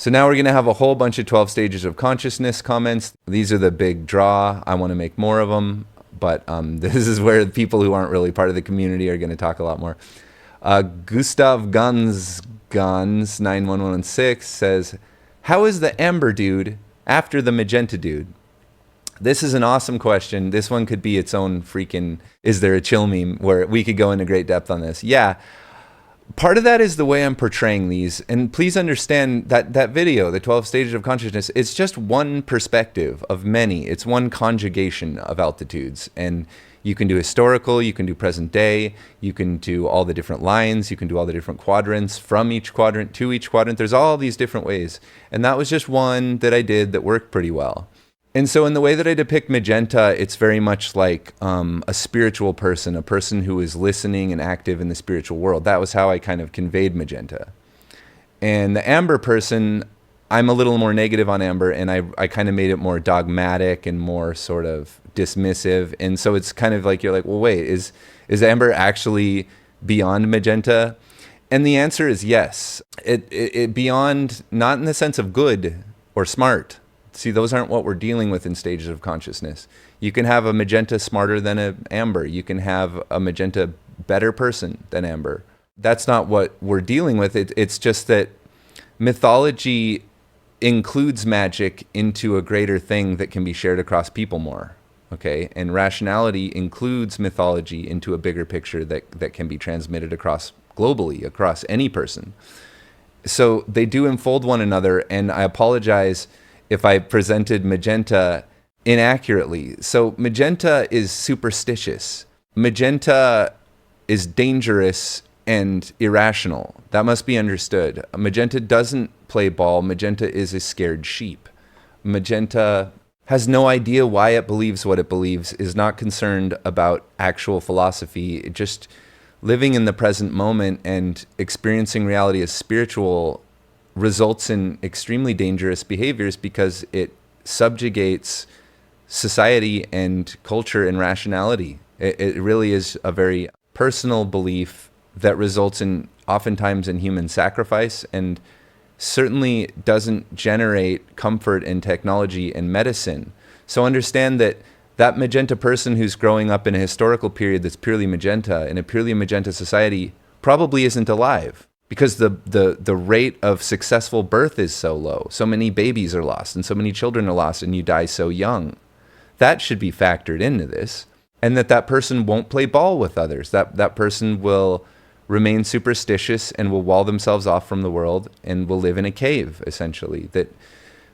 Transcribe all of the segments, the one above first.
So now we're going to have a whole bunch of 12 stages of consciousness comments. These are the big draw. I want to make more of them, but this is where the people who aren't really part of the community are going to talk a lot more. Gustav Guns 91116 says, how is the amber dude after the magenta dude? This is an awesome question. This one could be its own freaking, is there a chill meme where we could go into great depth on this. Yeah. Part of that is the way I'm portraying these. And please understand that that video, the 12 stages of consciousness, it's just one perspective of many. It's one conjugation of altitudes. And you can do historical, you can do present day, you can do all the different lines, you can do all the different quadrants, from each quadrant to each quadrant. There's all these different ways. And that was just one that I did that worked pretty well. And so in the way that I depict magenta, it's very much like a spiritual person, a person who is listening and active in the spiritual world. That was how I kind of conveyed magenta. And the amber person, I'm a little more negative on amber, and I kind of made it more dogmatic and more sort of dismissive. And so it's kind of like, you're like, well, wait, is amber actually beyond magenta? And the answer is yes. It beyond, not in the sense of good or smart. See, those aren't what we're dealing with in stages of consciousness. You can have a magenta smarter than an amber. You can have a magenta better person than amber. That's not what we're dealing with. It's just that mythology includes magic into a greater thing that can be shared across people more. Okay? And rationality includes mythology into a bigger picture that can be transmitted across globally, across any person. So they do enfold one another, and I apologize if I presented magenta inaccurately. So magenta is superstitious. Magenta is dangerous and irrational. That must be understood. Magenta doesn't play ball. Magenta is a scared sheep. Magenta has no idea why it believes what it believes, is not concerned about actual philosophy. Just living in the present moment and experiencing reality as spiritual results in extremely dangerous behaviors because it subjugates society and culture and rationality. It really is a very personal belief that results in oftentimes in human sacrifice, and certainly doesn't generate comfort in technology and medicine. So understand that that magenta person who's growing up in a historical period that's purely magenta, in a purely magenta society, probably isn't alive. Because the rate of successful birth is so low. So many babies are lost, and so many children are lost, and you die so young. That should be factored into this. And that person won't play ball with others. That person will remain superstitious and will wall themselves off from the world and will live in a cave, essentially. That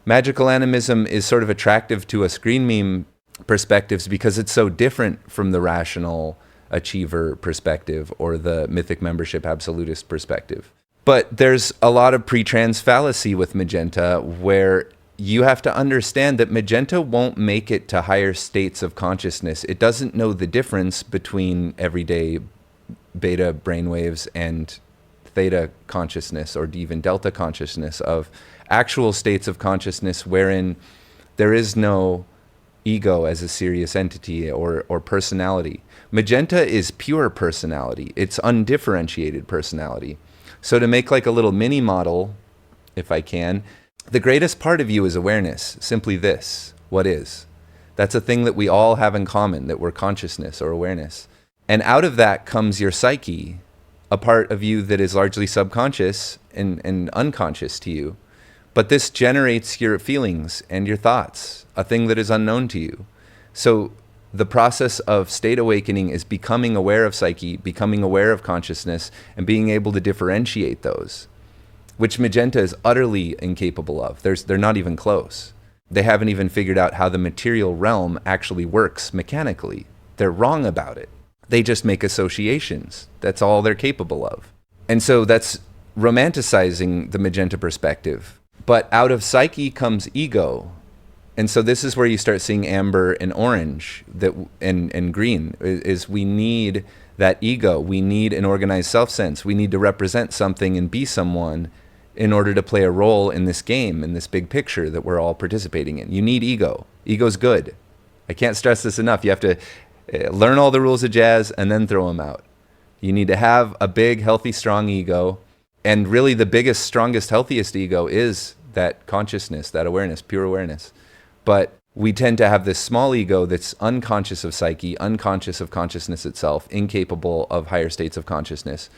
magical animism is sort of attractive to us green meme perspectives because it's so different from the rational achiever perspective or the mythic membership absolutist perspective. But there's a lot of pre-trans fallacy with magenta where you have to understand that magenta won't make it to higher states of consciousness. It doesn't know the difference between everyday beta brainwaves and theta consciousness or even delta consciousness, of actual states of consciousness wherein there is no ego as a serious entity or personality. Magenta is pure personality. It's undifferentiated personality. So to make like a little mini model, if I can, the greatest part of you is awareness. Simply this, what is. That's a thing that we all have in common, that we're consciousness or awareness. And out of that comes your psyche, a part of you that is largely subconscious and unconscious to you. But this generates your feelings and your thoughts, a thing that is unknown to you. So the process of state awakening is becoming aware of psyche, becoming aware of consciousness, and being able to differentiate those, which magenta is utterly incapable of. They're not even close. They haven't even figured out how the material realm actually works mechanically. They're wrong about it. They just make associations. That's all they're capable of. And so that's romanticizing the magenta perspective. But out of psyche comes ego. And so this is where you start seeing amber and orange and green, is we need that ego. We need an organized self-sense. We need to represent something and be someone in order to play a role in this game, in this big picture that we're all participating in. You need ego. Ego's good. I can't stress this enough. You have to learn all the rules of jazz and then throw them out. You need to have a big, healthy, strong ego. And really the biggest, strongest, healthiest ego is that consciousness, that awareness, pure awareness. But we tend to have this small ego that's unconscious of psyche, unconscious of consciousness itself, incapable of higher states of consciousness.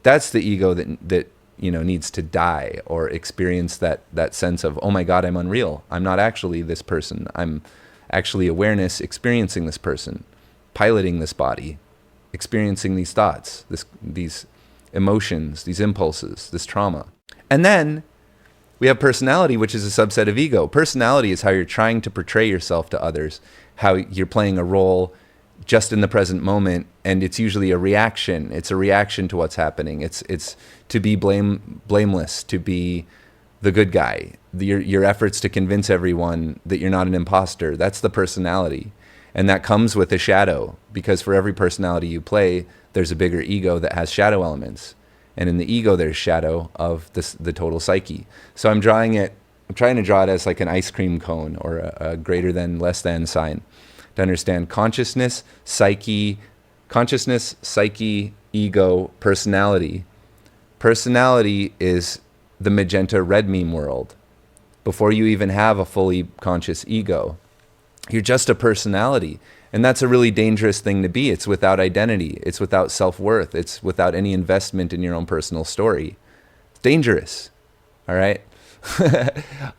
That's the ego that needs to die, or experience that sense of, oh my God, I'm unreal. I'm not actually this person. I'm actually awareness experiencing this person, piloting this body, experiencing these thoughts, these emotions, these impulses, this trauma. And then we have personality, which is a subset of ego. Personality is how you're trying to portray yourself to others, how you're playing a role just in the present moment, and it's usually a reaction. It's a reaction to what's happening. It's to be blameless, to be the good guy. Your efforts to convince everyone that you're not an imposter. That's the personality. And that comes with a shadow, because for every personality you play, there's a bigger ego that has shadow elements. And in the ego, there's shadow of the total psyche. So I'm trying to draw it as like an ice cream cone, or a greater than, less than sign, to understand consciousness, psyche, ego, personality. Personality is the magenta red meme world. Before you even have a fully conscious ego, you're just a personality. And that's a really dangerous thing to be. It's without identity. It's without self-worth. It's without any investment in your own personal story. It's dangerous. All right?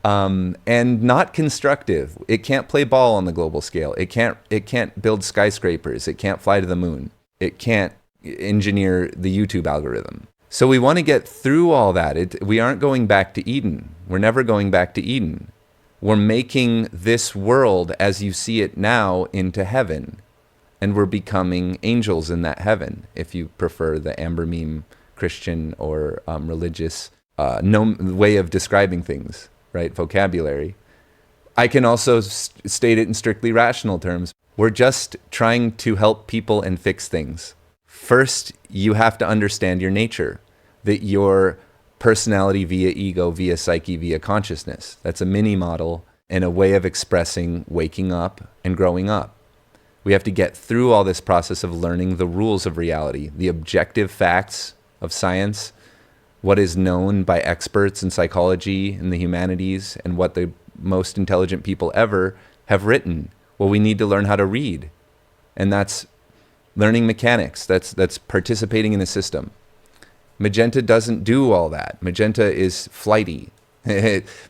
And not constructive. It can't play ball on the global scale. It can't build skyscrapers. It can't fly to the moon. It can't engineer the YouTube algorithm. So we want to get through all that. We aren't going back to Eden. We're never going back to Eden. We're making this world as you see it now into heaven. And we're becoming angels in that heaven, if you prefer the Amber Meme Christian or religious way of describing things, right? Vocabulary. I can also state it in strictly rational terms. We're just trying to help people and fix things. First, you have to understand your nature, that your personality via ego, via psyche, via consciousness. That's a mini model and a way of expressing waking up and growing up. We have to get through all this process of learning the rules of reality, the objective facts of science, what is known by experts in psychology and the humanities, and what the most intelligent people ever have written. Well, we need to learn how to read. And that's learning mechanics. That's participating in the system. Magenta doesn't do all that. Magenta is flighty.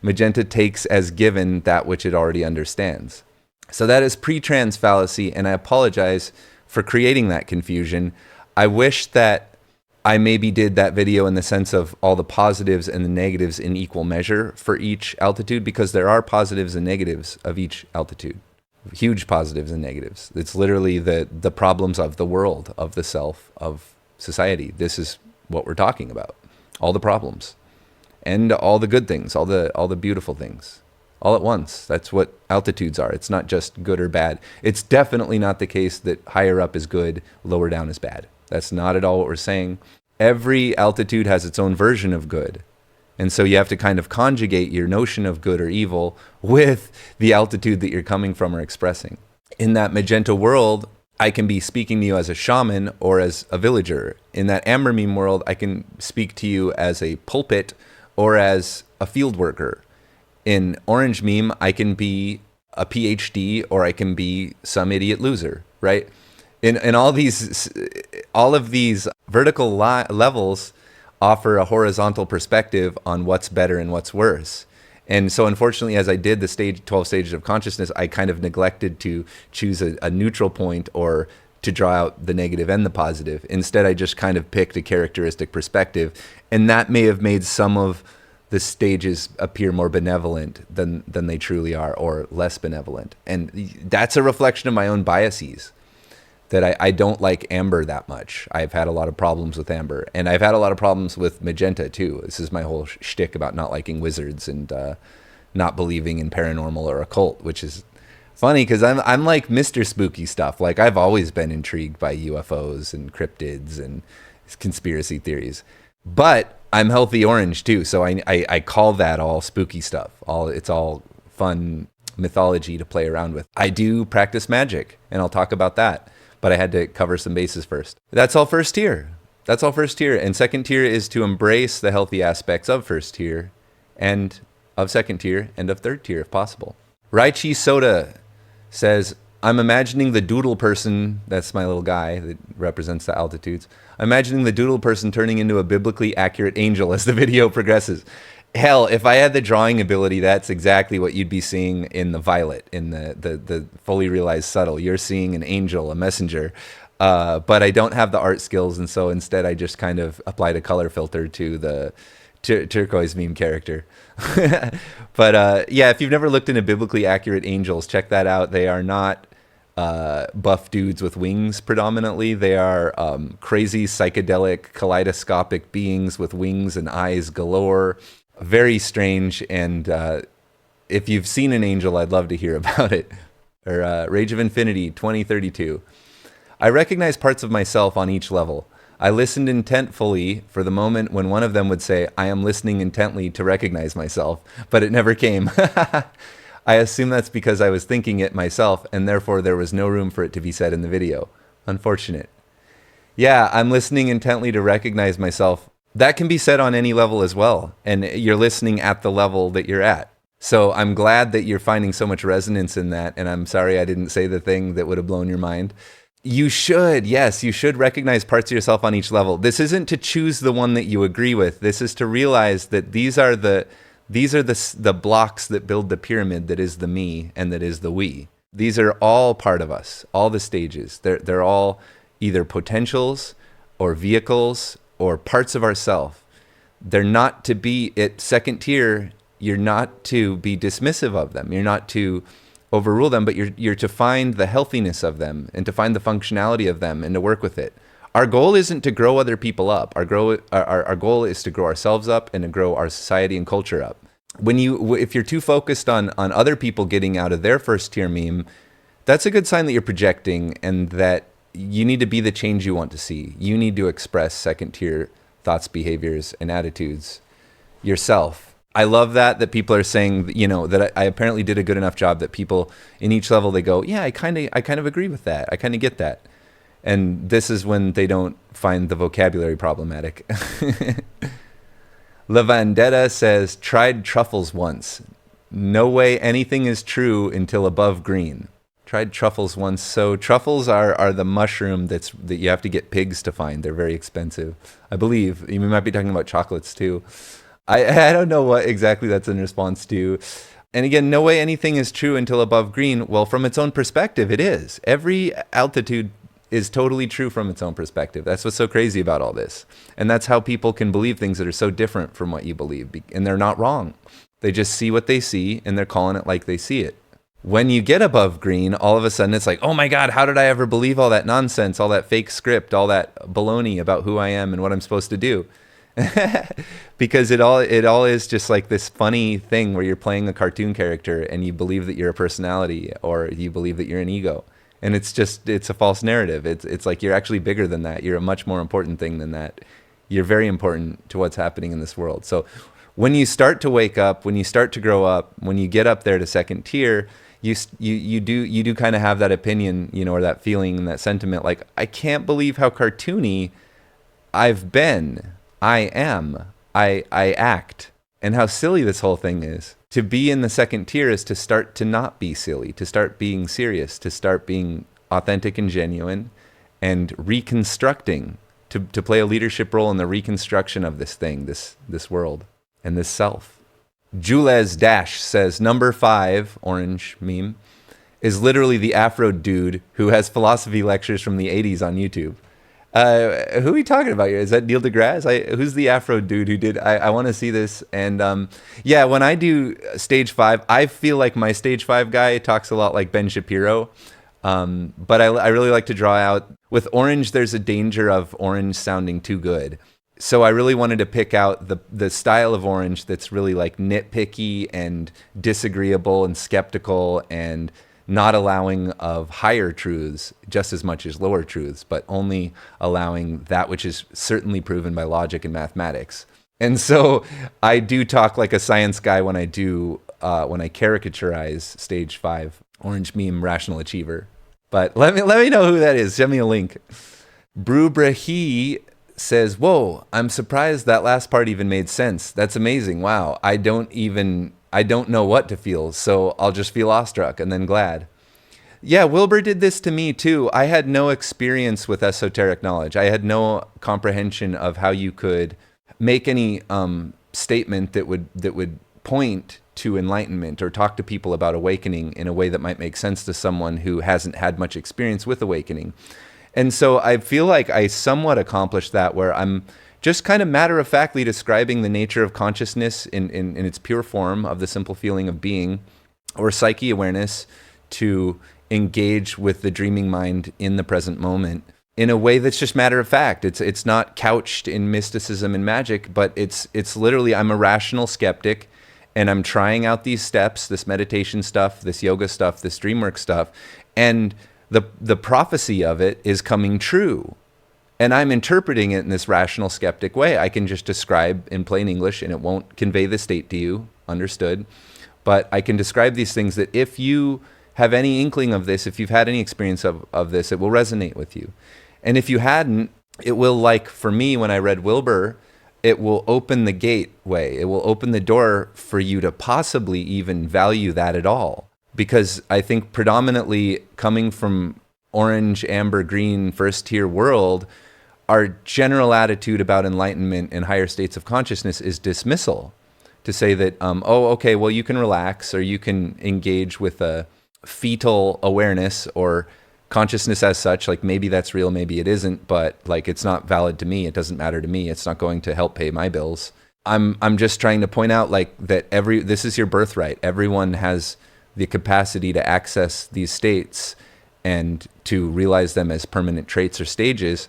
Magenta takes as given that which it already understands. So that is pre-trans fallacy, and I apologize for creating that confusion. I wish that I maybe did that video in the sense of all the positives and the negatives in equal measure for each altitude, because there are positives and negatives of each altitude. Huge positives and negatives. It's literally the problems of the world, of the self, of society. This is what we're talking about. All the problems and all the good things, all the beautiful things, all at once. That's what altitudes are. It's not just good or bad. It's definitely not the case that higher up is good, lower down is bad. That's not at all what we're saying. Every altitude has its own version of good. And so you have to kind of conjugate your notion of good or evil with the altitude that you're coming from or expressing. In that magenta world, I can be speaking to you as a shaman or as a villager. In that amber meme world, I can speak to you as a pulpit or as a field worker. In orange meme, I can be a PhD or I can be some idiot loser, right? In all of these vertical levels offer a horizontal perspective on what's better and what's worse. And so unfortunately, as I did the 12 stages of consciousness, I kind of neglected to choose a neutral point or to draw out the negative and the positive. Instead, I just kind of picked a characteristic perspective. And that may have made some of the stages appear more benevolent than they truly are, or less benevolent. And that's a reflection of my own biases, that I don't like amber that much. I've had a lot of problems with amber, and I've had a lot of problems with magenta too. This is my whole shtick about not liking wizards and not believing in paranormal or occult, which is funny because I'm like Mr. Spooky stuff. Like, I've always been intrigued by UFOs and cryptids and conspiracy theories, but I'm healthy orange too, so I call that all spooky stuff. It's all fun mythology to play around with. I do practice magic, and I'll talk about that. But I had to cover some bases first. That's all first tier. And second tier is to embrace the healthy aspects of first tier and of second tier and of third tier if possible. Raichi Soda says, I'm imagining the doodle person, that's my little guy that represents the altitudes. I'm imagining the doodle person turning into a biblically accurate angel as the video progresses. Hell, if I had the drawing ability, that's exactly what you'd be seeing in the Violet, in the fully realized subtle. You're seeing an angel, a messenger. But I don't have the art skills, and so instead I just kind of applied a color filter to the turquoise meme character. But yeah, if you've never looked into biblically accurate angels, check that out. They are not buff dudes with wings predominantly. They are crazy, psychedelic, kaleidoscopic beings with wings and eyes galore. Very strange, and if you've seen an angel, I'd love to hear about it. Or Rage of Infinity 2032. I recognize parts of myself on each level. I listened intentfully for the moment when one of them would say, I am listening intently to recognize myself, but it never came. I assume that's because I was thinking it myself, and therefore there was no room for it to be said in the video. Unfortunate. Yeah, I'm listening intently to recognize myself. That can be said on any level as well, and you're listening at the level that you're at. So I'm glad that you're finding so much resonance in that, and I'm sorry I didn't say the thing that would have blown your mind. You should, yes, you should recognize parts of yourself on each level. This isn't to choose the one that you agree with. This is to realize that these are the blocks that build the pyramid that is the me and that is the we. These are all part of us, all the stages. They're all either potentials or vehicles or parts of ourself. They're not to be at second tier. You're not to be dismissive of them. You're not to overrule them, but you're to find the healthiness of them and to find the functionality of them and to work with it. Our goal isn't to grow other people up. Our goal is to grow ourselves up and to grow our society and culture up. If you're too focused on other people getting out of their first tier meme, that's a good sign that you're projecting and that you need to be the change you want to see. You need to express second tier thoughts, behaviors, and attitudes yourself. I love that people are saying, that I apparently did a good enough job that people in each level, they go, yeah, I kind of agree with that. I kind of get that. And this is when they don't find the vocabulary problematic. La Vendetta says, tried truffles once. No way anything is true until above green. Tried truffles once. So truffles are the mushroom that you have to get pigs to find. They're very expensive. I believe. You might be talking about chocolates too. I don't know what exactly that's in response to. And again, no way anything is true until above green. Well, from its own perspective, it is. Every altitude is totally true from its own perspective. That's what's so crazy about all this. And that's how people can believe things that are so different from what you believe. And they're not wrong. They just see what they see and they're calling it like they see it. When you get above green, all of a sudden it's like, oh my God, how did I ever believe all that nonsense, all that fake script, all that baloney about who I am and what I'm supposed to do? Because it all is just like this funny thing where you're playing a cartoon character and you believe that you're a personality or you believe that you're an ego. And it's a false narrative. It's like you're actually bigger than that. You're a much more important thing than that. You're very important to what's happening in this world. So when you start to wake up, when you start to grow up, when you get up there to second tier, you do kind of have that opinion, or that feeling and that sentiment like, I can't believe how cartoony I've been. I am. I act. And how silly this whole thing is. To be in the second tier is to start to not be silly, to start being serious, to start being authentic and genuine and reconstructing, to play a leadership role in the reconstruction of this thing, this world, and this self. Jules Dash says, number 5, orange meme, is literally the Afro dude who has philosophy lectures from the 80s on YouTube. Who are you talking about here? Is that Neil deGrasse? Who's the Afro dude who did? I want to see this. And yeah, when I do stage 5, I feel like my stage 5 guy talks a lot like Ben Shapiro. But I really like to draw out. With orange, there's a danger of orange sounding too good. So I really wanted to pick out the style of orange that's really like nitpicky and disagreeable and skeptical and not allowing of higher truths just as much as lower truths, but only allowing that which is certainly proven by logic and mathematics. And so I do talk like a science guy when I caricaturize stage 5 orange meme rational achiever. But let me know who that is. Send me a link. Brubrahi says, whoa, I'm surprised that last part even made sense. That's amazing. Wow. I don't even I don't know what to feel, so I'll just feel awestruck and then glad. Yeah, Wilbur did this to me too. I had no experience with esoteric knowledge. I had no comprehension of how you could make any statement that would point to enlightenment or talk to people about awakening in a way that might make sense to someone who hasn't had much experience with awakening. And so I feel like I somewhat accomplished that, where I'm just kind of matter-of-factly describing the nature of consciousness in its pure form of the simple feeling of being, or psyche awareness, to engage with the dreaming mind in the present moment in a way that's just matter of fact. It's not couched in mysticism and magic, but it's literally, I'm a rational skeptic, and I'm trying out these steps, this meditation stuff, this yoga stuff, this dreamwork stuff, and the prophecy of it is coming true. And I'm interpreting it in this rational skeptic way. I can just describe in plain English, and it won't convey the state to you, understood. But I can describe these things that if you have any inkling of this, if you've had any experience of this, it will resonate with you. And if you hadn't, it will, like for me when I read Wilbur, it will open the gateway. It will open the door for you to possibly even value that at all. Because I think predominantly coming from orange, amber, green, first tier world, our general attitude about enlightenment and higher states of consciousness is dismissal. To say that, oh, okay, well, you can relax, or you can engage with a fetal awareness or consciousness as such, like maybe that's real, maybe it isn't, but like it's not valid to me, it doesn't matter to me, it's not going to help pay my bills. I'm just trying to point out like that this is your birthright. Everyone has the capacity to access these states and to realize them as permanent traits or stages.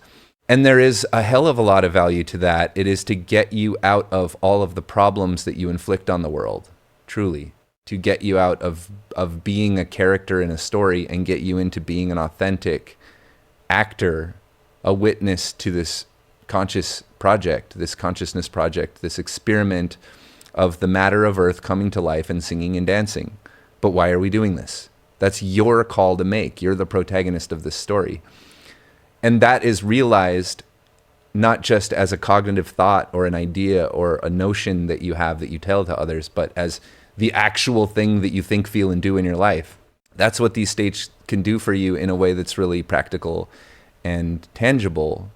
And there is a hell of a lot of value to that. It is to get you out of all of the problems that you inflict on the world, truly. To get you out of being a character in a story and get you into being an authentic actor, a witness to this conscious project, this consciousness project, this experiment of the matter of earth coming to life and singing and dancing. But why are we doing this? That's your call to make. You're the protagonist of this story. And that is realized not just as a cognitive thought or an idea or a notion that you have that you tell to others, but as the actual thing that you think, feel, and do in your life. That's what these states can do for you in a way that's really practical and tangible.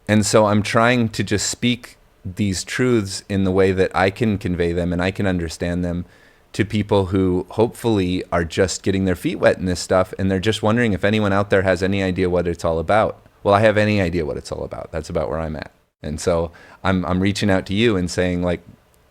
And so I'm trying to just speak these truths in the way that I can convey them and I can understand them to people who hopefully are just getting their feet wet in this stuff, and they're just wondering if anyone out there has any idea what it's all about. Well, I have any idea what it's all about. That's about where I'm at. And so I'm reaching out to you and saying, like,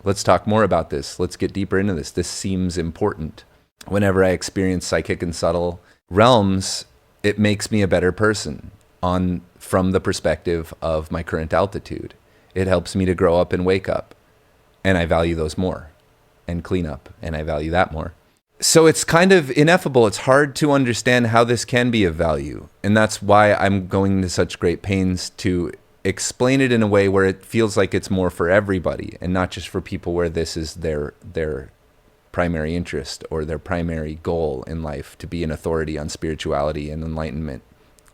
let's talk more about this. Let's get deeper into this. This seems important. Whenever I experience psychic and subtle realms, it makes me a better person from the perspective of my current altitude. It helps me to grow up and wake up. And I value those more. And clean up. And I value that more. So it's kind of ineffable. It's hard to understand how this can be of value. And that's why I'm going to such great pains to explain it in a way where it feels like it's more for everybody and not just for people where this is their primary interest or their primary goal in life, to be an authority on spirituality and enlightenment.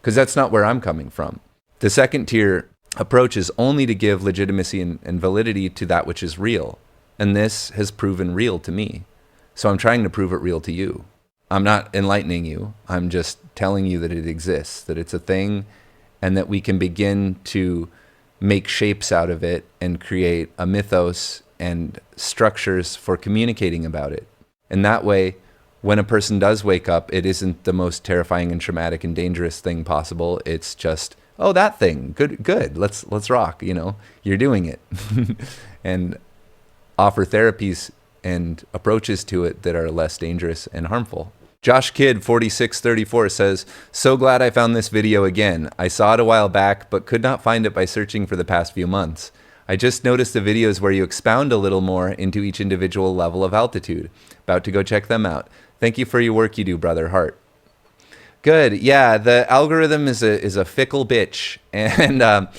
Because that's not where I'm coming from. The second tier approach is only to give legitimacy and validity to that which is real. And this has proven real to me. So I'm trying to prove it real to you. I'm not enlightening you. I'm just telling you that it exists, that it's a thing, and that we can begin to make shapes out of it and create a mythos and structures for communicating about it. And that way, when a person does wake up, it isn't the most terrifying and traumatic and dangerous thing possible. It's just, oh, that thing, good, let's rock, you're doing it. And offer therapies and approaches to it that are less dangerous and harmful. Josh Kidd 4634 says, so glad I found this video again. I saw it a while back, but could not find it by searching for the past few months. I just noticed the videos where you expound a little more into each individual level of altitude. About to go check them out. Thank you for your work you do, brother Hart. Good. Yeah, the algorithm is a fickle bitch. And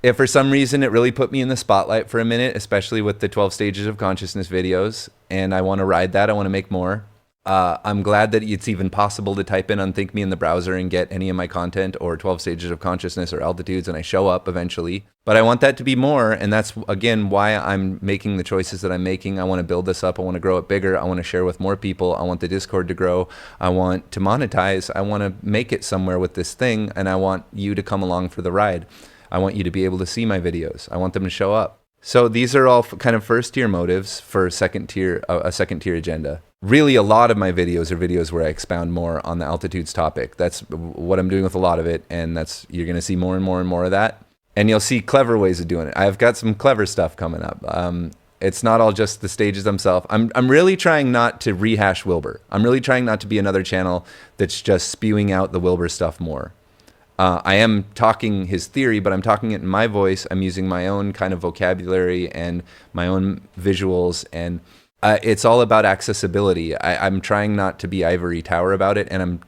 if for some reason it really put me in the spotlight for a minute, especially with the 12 stages of consciousness videos, and I want to ride that, I want to make more, I'm glad that it's even possible to type in Unthink Me in the browser and get any of my content or 12 stages of consciousness or altitudes, and I show up eventually. But I want that to be more, and that's, again, why I'm making the choices that I'm making. I want to build this up. I want to grow it bigger. I want to share with more people. I want the Discord to grow. I want to monetize. I want to make it somewhere with this thing, and I want you to come along for the ride. I want you to be able to see my videos. I want them to show up. So these are all kind of first-tier motives for a second-tier agenda. Really, a lot of my videos are videos where I expound more on the altitudes topic. That's what I'm doing with a lot of it, and you're going to see more and more and more of that. And you'll see clever ways of doing it. I've got some clever stuff coming up. It's not all just the stages themselves. I'm really trying not to rehash Wilbur. I'm really trying not to be another channel that's just spewing out the Wilbur stuff more. I am talking his theory, but I'm talking it in my voice. I'm using my own kind of vocabulary and my own visuals, and it's all about accessibility. I'm trying not to be ivory tower about it, and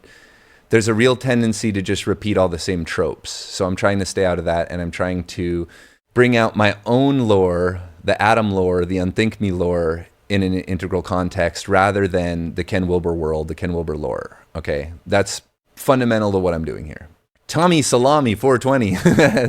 there's a real tendency to just repeat all the same tropes. So I'm trying to stay out of that, and I'm trying to bring out my own lore, the Adam lore, the Unthink Me lore, in an integral context, rather than the Ken Wilber world, the Ken Wilber lore. Okay, that's fundamental to what I'm doing here. Tommy Salami 420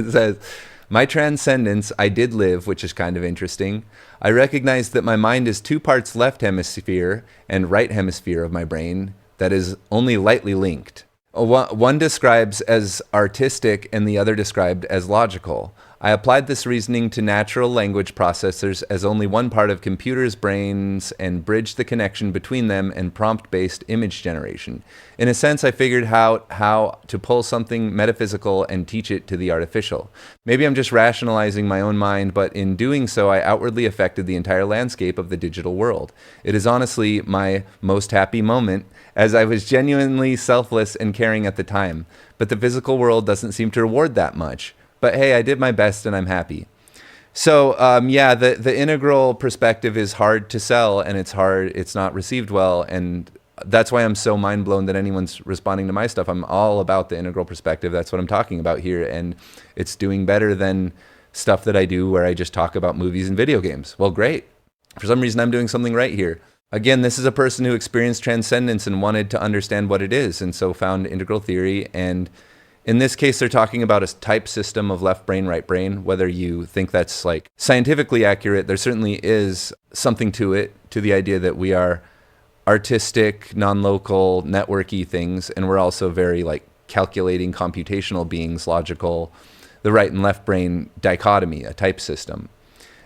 says, my transcendence I did live, which is kind of interesting. I recognize that my mind is 2 parts left hemisphere and right hemisphere of my brain that is only lightly linked. One describes as artistic and the other described as logical. I applied this reasoning to natural language processors as only one part of computers' brains and bridged the connection between them and prompt-based image generation. In a sense, I figured how to pull something metaphysical and teach it to the artificial. Maybe I'm just rationalizing my own mind, but in doing so, I outwardly affected the entire landscape of the digital world. It is honestly my most happy moment, as I was genuinely selfless and caring at the time. But the physical world doesn't seem to reward that much. But hey, I did my best and I'm happy. So yeah, the integral perspective is hard to sell, and it's not received well, and that's why I'm so mind blown that anyone's responding to my stuff. I'm all about the integral perspective. That's what I'm talking about here, and it's doing better than stuff that I do where I just talk about movies and video games. Well, great. For some reason, I'm doing something right here. Again, this is a person who experienced transcendence and wanted to understand what it is, and so found integral theory. And in this case, they're talking about a type system of left brain, right brain. Whether you think that's like scientifically accurate, there certainly is something to it, to the idea that we are artistic, non-local, networky things, and we're also very like calculating, computational beings, logical, the right and left brain dichotomy, a type system.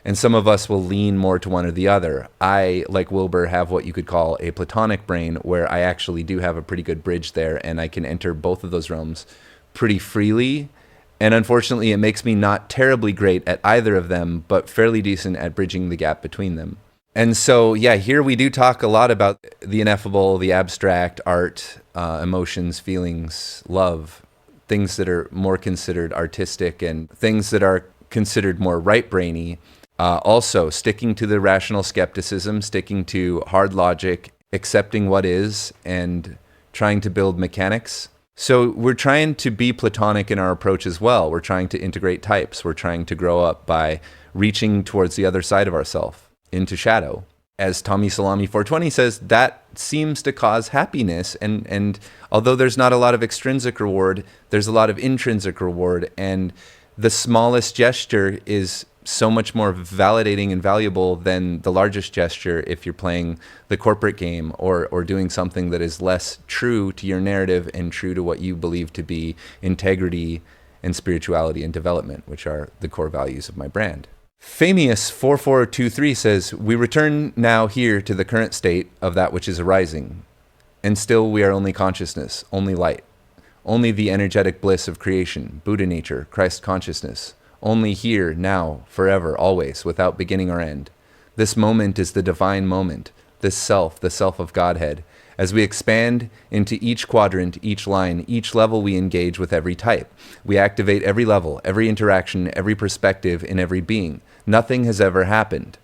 And some of us will lean more to one or the other. I, like Wilbur, have what you could call a platonic brain, where I actually do have a pretty good bridge there, and I can enter both of those realms pretty freely. And unfortunately, it makes me not terribly great at either of them, but fairly decent at bridging the gap between them. And so, yeah, here we do talk a lot about the ineffable, the abstract, art, emotions, feelings, love, things that are more considered artistic and things that are considered more right-brainy. Also, sticking to the rational skepticism, sticking to hard logic, accepting what is, and trying to build mechanics. So we're trying to be platonic in our approach as well. We're trying to integrate types. We're trying to grow up by reaching towards the other side of ourselves, into shadow. As Tommy Salami 420 says, that seems to cause happiness. And although there's not a lot of extrinsic reward, there's a lot of intrinsic reward. And the smallest gesture is so much more validating and valuable than the largest gesture if you're playing the corporate game or doing something that is less true to your narrative and true to what you believe to be integrity and spirituality and development, which are the core values of my brand. Famius4423 says, we return now here to the current state of that which is arising, and still we are only consciousness, only light, only the energetic bliss of creation, Buddha nature, Christ consciousness, only here, now, forever, always, without beginning or end. This moment is the divine moment, this self, the self of Godhead. As we expand into each quadrant, each line, each level we engage with every type. We activate every level, every interaction, every perspective in every being. Nothing has ever happened.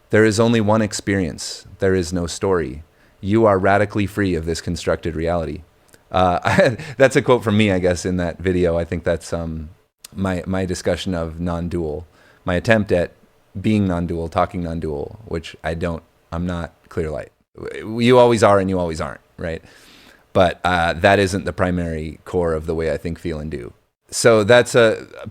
There is only one experience. There is no story. You are radically free of this constructed reality. That's a quote from me, I guess, in that video. I think that's my discussion of non-dual, my attempt at being non-dual, talking non-dual, which I'm not clear light. You always are and you always aren't, right? But that isn't the primary core of the way I think, feel, and do. So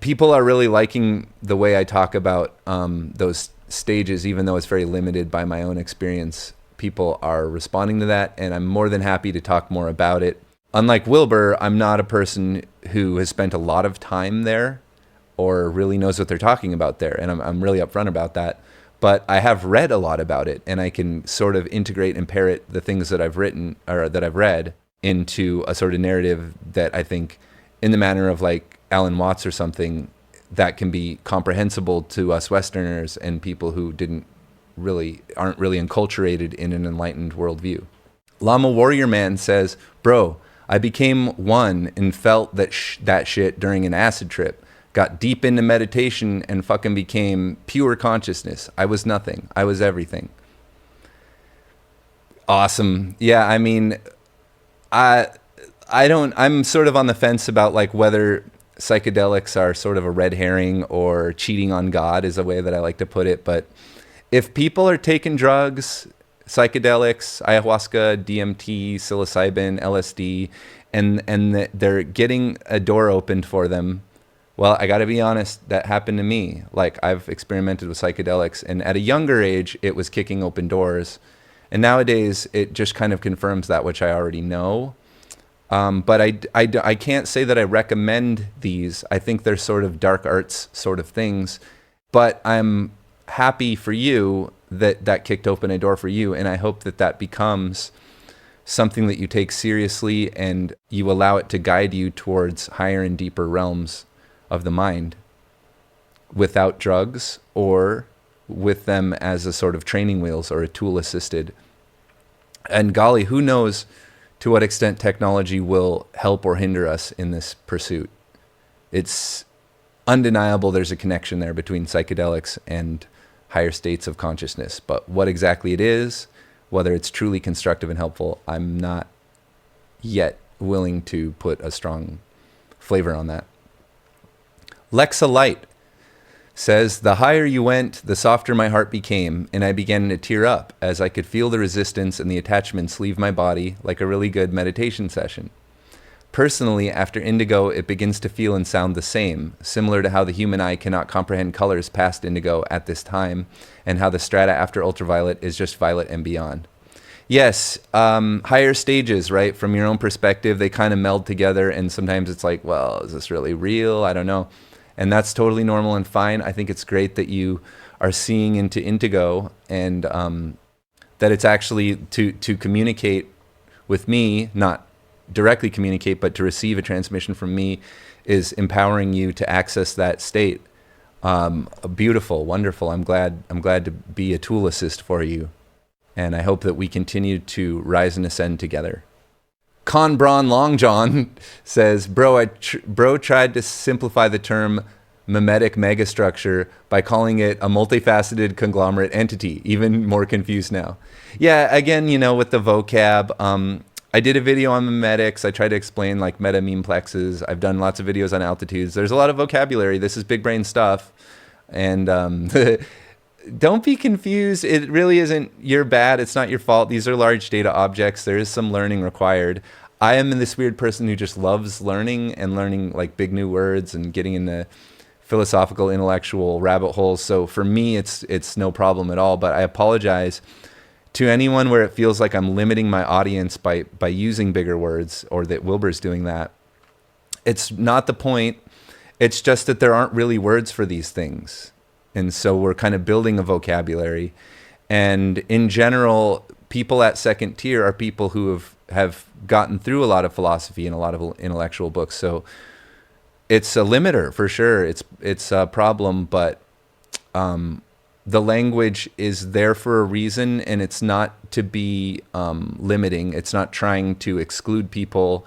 people are really liking the way I talk about those stages, even though it's very limited by my own experience. People are responding to that, and I'm more than happy to talk more about it. Unlike Wilbur, I'm not a person who has spent a lot of time there or really knows what they're talking about there, and I'm really upfront about that. But I have read a lot about it, and I can sort of integrate and parrot the things that I've written or that I've read into a sort of narrative that I think, in the manner of like Alan Watts or something, that can be comprehensible to us Westerners and people who aren't really enculturated in an enlightened worldview. Llama Warrior Man says, bro, I became one and felt that shit during an acid trip. Got deep into meditation and fucking became pure consciousness. I was nothing. I was everything. Awesome. Yeah, I mean, I'm sort of on the fence about like whether psychedelics are sort of a red herring or cheating on God is a way that I like to put it. But if people are taking drugs, psychedelics, ayahuasca, DMT, psilocybin, LSD, and they're getting a door opened for them, well, I got to be honest, that happened to me. Like, I've experimented with psychedelics, and at a younger age, it was kicking open doors. And nowadays, it just kind of confirms that which I already know. But I can't say that I recommend these. I think they're sort of dark arts sort of things. But I'm happy for you that kicked open a door for you, and I hope that becomes something that you take seriously and you allow it to guide you towards higher and deeper realms of the mind without drugs or with them as a sort of training wheels or a tool assisted. And golly, who knows to what extent technology will help or hinder us in this pursuit. It's undeniable there's a connection there between psychedelics and higher states of consciousness, but what exactly it is, whether it's truly constructive and helpful, I'm not yet willing to put a strong flavor on that. Lexa Light says, the higher you went, the softer my heart became, and I began to tear up as I could feel the resistance and the attachments leave my body like a really good meditation session. Personally, after indigo, it begins to feel and sound the same, similar to how the human eye cannot comprehend colors past indigo at this time, and how the strata after ultraviolet is just violet and beyond. Yes, higher stages, right? From your own perspective, they kind of meld together, and sometimes it's like, well, is this really real? I don't know. And that's totally normal and fine. I think it's great that you are seeing into indigo, and that it's actually to communicate with me, not directly communicate, but to receive a transmission from me is empowering you to access that state. Beautiful, wonderful. I'm glad to be a tool assist for you. And I hope that we continue to rise and ascend together. Con Braun Long John says, bro tried to simplify the term mimetic megastructure by calling it a multifaceted conglomerate entity. Even more confused now. Yeah, again, with the vocab, I did a video on mimetics. I tried to explain like meta-memeplexes. I've done lots of videos on altitudes. There's a lot of vocabulary. This is big brain stuff. And don't be confused. It really isn't your bad. It's not your fault. These are large data objects. There is some learning required. I am this weird person who just loves learning and learning like big new words and getting into philosophical, intellectual rabbit holes. So for me, it's no problem at all. But I apologize to anyone where it feels like I'm limiting my audience by using bigger words, or that Wilbur's doing that. It's not the point. It's just that there aren't really words for these things. And so we're kind of building a vocabulary. And in general, people at second tier are people who have gotten through a lot of philosophy and a lot of intellectual books. So it's a limiter for sure. It's a problem, but the language is there for a reason, and it's not to be limiting. It's not trying to exclude people.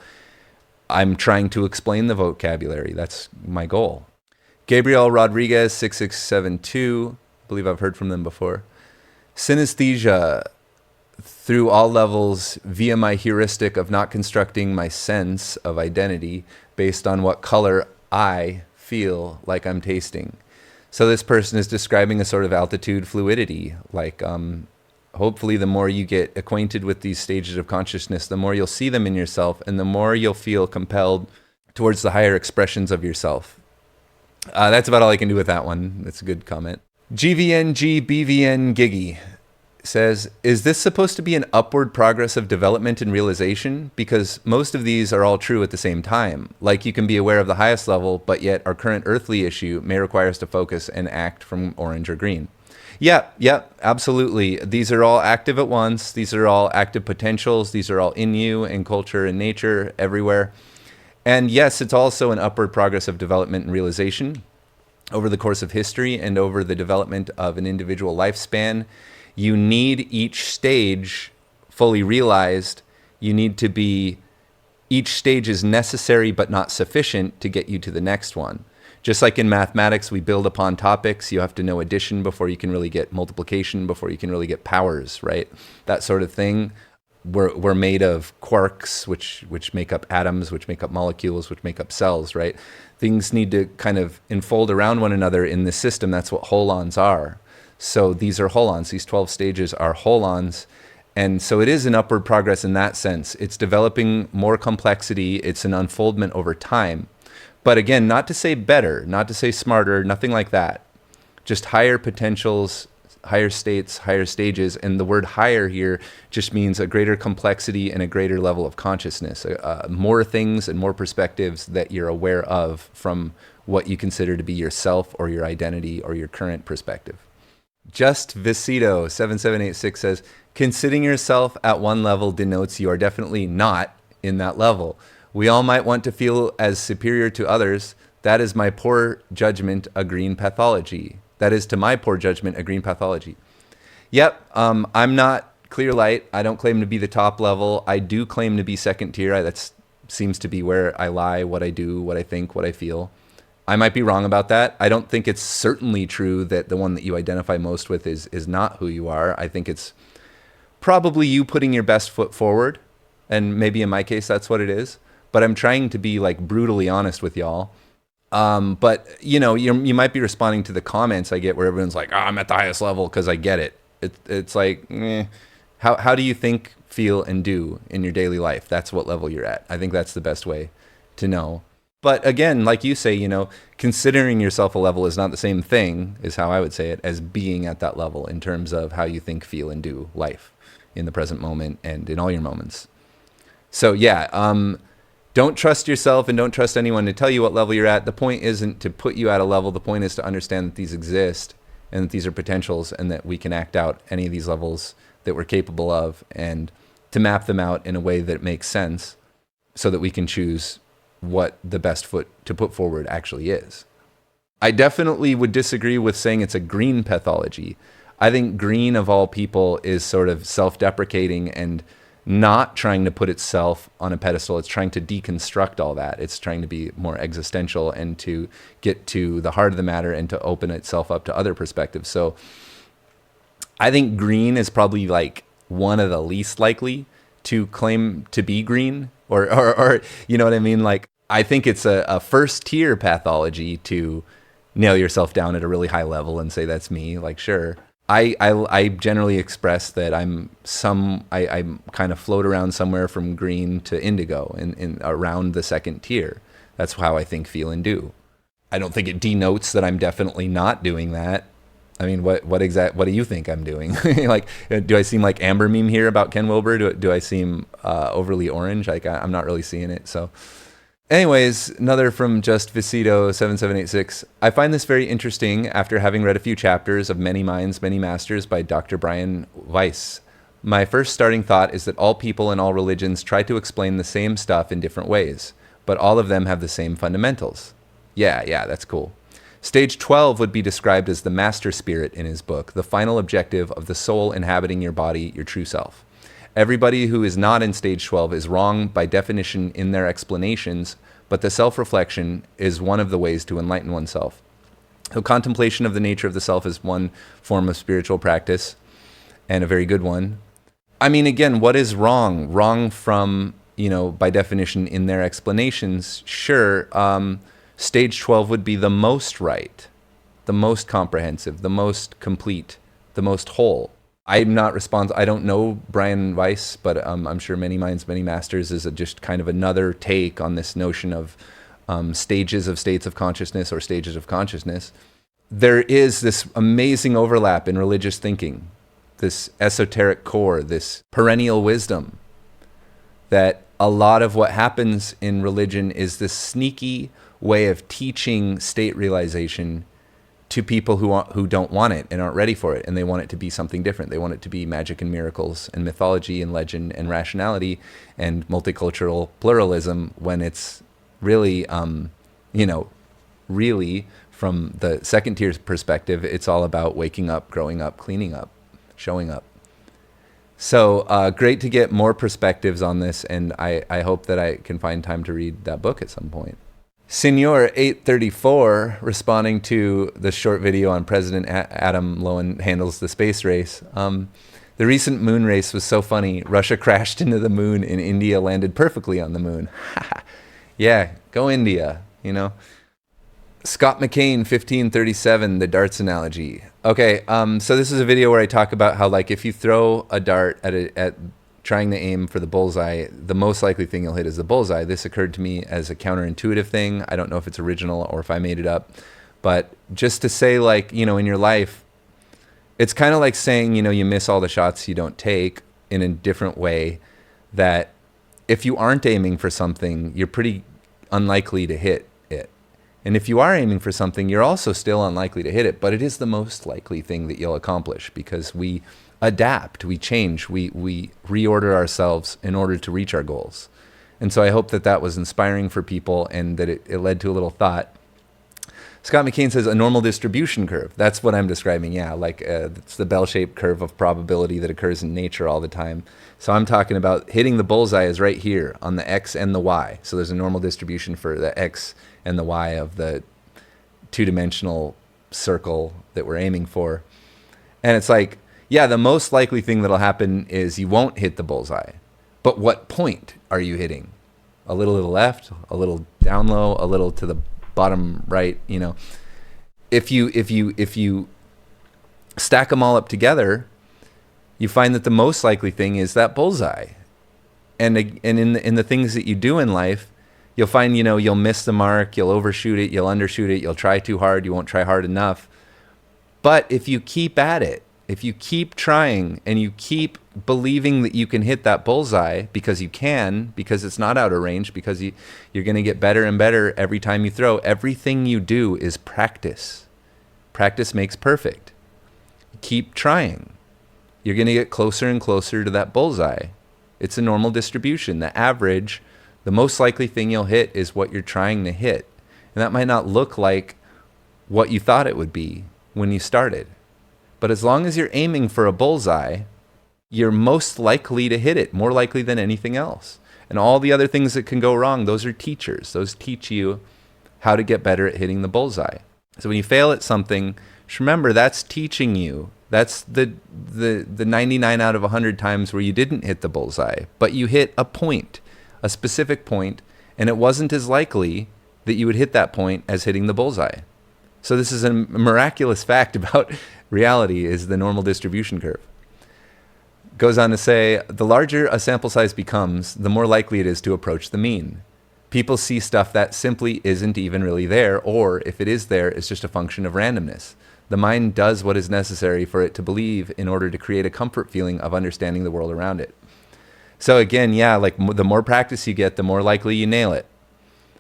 I'm trying to explain the vocabulary. That's my goal. Gabriel Rodriguez 6672, I believe I've heard from them before. Synesthesia through all levels via my heuristic of not constructing my sense of identity based on what color I feel like I'm tasting. So this person is describing a sort of altitude fluidity, like hopefully the more you get acquainted with these stages of consciousness, the more you'll see them in yourself, and the more you'll feel compelled towards the higher expressions of yourself. That's about all I can do with that one. That's a good comment. GVNG Giggy says, is this supposed to be an upward progress of development and realization? Because most of these are all true at the same time. Like, you can be aware of the highest level, but yet our current earthly issue may require us to focus and act from orange or green. Yeah, absolutely. These are all active at once. These are all active potentials. These are all in you, in culture, in nature, everywhere. And yes, it's also an upward progress of development and realization over the course of history and over the development of an individual lifespan. You need each stage fully realized. You need to be, each stage is necessary but not sufficient to get you to the next one. Just like in mathematics, we build upon topics. You have to know addition before you can really get multiplication, before you can really get powers, right? That sort of thing. We're made of quarks, which make up atoms, which make up molecules, which make up cells, right? Things need to kind of enfold around one another in this system. That's what holons are. So these are holons. These 12 stages are holons. And so it is an upward progress in that sense. It's developing more complexity. It's an unfoldment over time. But again, not to say better, not to say smarter, nothing like that. Just higher potentials, higher states, higher stages. And the word higher here just means a greater complexity and a greater level of consciousness. More things and more perspectives that you're aware of from what you consider to be yourself or your identity or your current perspective. Just Visito 7786 says, considering yourself at one level denotes you are definitely not in that level. We all might want to feel as superior to others. That is my poor judgment, a green pathology. That is to my poor judgment, a green pathology. Yep, I'm not clear light. I don't claim to be the top level. I do claim to be second tier. That seems to be where I lie, what I do, what I think, what I feel. I might be wrong about that. I don't think it's certainly true that the one that you identify most with is not who you are. I think it's probably you putting your best foot forward. And maybe in my case, that's what it is. But I'm trying to be like brutally honest with y'all. But you know, you might be responding to the comments I get where everyone's like, oh, I'm at the highest level because I get it. It's like, how do you think, feel, and do in your daily life? That's what level you're at. I think that's the best way to know. But again, like you say, you know, considering yourself a level is not the same thing, is how I would say it, as being at that level in terms of how you think, feel, and do life in the present moment and in all your moments. So yeah, don't trust yourself and don't trust anyone to tell you what level you're at. The point isn't to put you at a level. The point is to understand that these exist and that these are potentials and that we can act out any of these levels that we're capable of and to map them out in a way that makes sense so that we can choose what the best foot to put forward actually is. I definitely would disagree with saying it's a green pathology. I think green of all people is sort of self-deprecating and not trying to put itself on a pedestal. It's trying to deconstruct all that. It's trying to be more existential and to get to the heart of the matter and to open itself up to other perspectives. So I think green is probably like one of the least likely to claim to be green or you know what I mean? Like, I think it's a first tier pathology to nail yourself down at a really high level and say, that's me. Like, sure. I generally express that I'm kind of float around somewhere from green to indigo in around the second tier. That's how I think, feel, and do. I don't think it denotes that I'm definitely not doing that. I mean, what do you think I'm doing? Like, do I seem like Amber meme here about Ken Wilber? Do I seem overly orange? Like, I'm not really seeing it. So anyways, another from Just Visito 7786. I find this very interesting after having read a few chapters of Many Minds, Many Masters by Dr. Brian Weiss. My first starting thought is that all people and all religions try to explain the same stuff in different ways, but all of them have the same fundamentals. Yeah, that's cool. Stage 12 would be described as the master spirit in his book, the final objective of the soul inhabiting your body, your true self. Everybody who is not in stage 12 is wrong by definition in their explanations, but the self-reflection is one of the ways to enlighten oneself. So contemplation of the nature of the self is one form of spiritual practice, and a very good one. I mean, again, what is wrong? Wrong from, by definition in their explanations, sure. Stage 12 would be the most right, the most comprehensive, the most complete, the most whole. I'm not responsible. I don't know Brian Weiss, but I'm sure Many Minds, Many Masters is just kind of another take on this notion of stages of states of consciousness or stages of consciousness. There is this amazing overlap in religious thinking, this esoteric core, this perennial wisdom, that a lot of what happens in religion is this sneaky way of teaching state realization to people who don't want it and aren't ready for it, and they want it to be something different. They want it to be magic and miracles and mythology and legend and rationality and multicultural pluralism, when it's really, really from the second tier perspective, it's all about waking up, growing up, cleaning up, showing up. So great to get more perspectives on this, and I hope that I can find time to read that book at some point. Senor 834, responding to the short video on President Adam Lowen handles the space race. The recent moon race was so funny. Russia crashed into the moon and India landed perfectly on the moon. Yeah, go India, you know. Scott McCain, 1537, the darts analogy. Okay, so this is a video where I talk about how, like, if you throw a dart at trying to aim for the bullseye, the most likely thing you'll hit is the bullseye. This occurred to me as a counterintuitive thing. I don't know if it's original or if I made it up, but just to say, like, you know, in your life, it's kind of like saying, you know, you miss all the shots you don't take, in a different way, that if you aren't aiming for something, you're pretty unlikely to hit it. And if you are aiming for something, you're also still unlikely to hit it, but it is the most likely thing that you'll accomplish, because we adapt, we change, we reorder ourselves in order to reach our goals. And so I hope that that was inspiring for people, and that it led to a little thought. Scott McCain says a normal distribution curve. That's what I'm describing, yeah, like it's the bell-shaped curve of probability that occurs in nature all the time. So I'm talking about hitting the bullseye is right here on the X and the Y. So there's a normal distribution for the X and the Y of the two-dimensional circle that we're aiming for. And it's like, yeah, the most likely thing that'll happen is you won't hit the bullseye. But what point are you hitting? A little to the left, a little down low, a little to the bottom right, you know. If you stack them all up together, you find that the most likely thing is that bullseye. And in the things that you do in life, you'll find, you know, you'll miss the mark, you'll overshoot it, you'll undershoot it, you'll try too hard, you won't try hard enough. But if you keep at it, if you keep trying and you keep believing that you can hit that bullseye, because you can, because it's not out of range, because you're going to get better and better every time you throw. Everything you do is practice. Practice makes perfect. Keep trying. You're going to get closer and closer to that bullseye. It's a normal distribution. The average, the most likely thing you'll hit is what you're trying to hit. And that might not look like what you thought it would be when you started. But as long as you're aiming for a bullseye, you're most likely to hit it, more likely than anything else. And all the other things that can go wrong, those are teachers. Those teach you how to get better at hitting the bullseye. So when you fail at something, just remember that's teaching you. That's the 99 out of 100 times where you didn't hit the bullseye, but you hit a point, a specific point, and it wasn't as likely that you would hit that point as hitting the bullseye. So this is a miraculous fact about reality, is the normal distribution curve. Goes on to say, the larger a sample size becomes, the more likely it is to approach the mean. People see stuff that simply isn't even really there, or if it is there, it's just a function of randomness. The mind does what is necessary for it to believe in order to create a comfort feeling of understanding the world around it. So again, yeah, like the more practice you get, the more likely you nail it.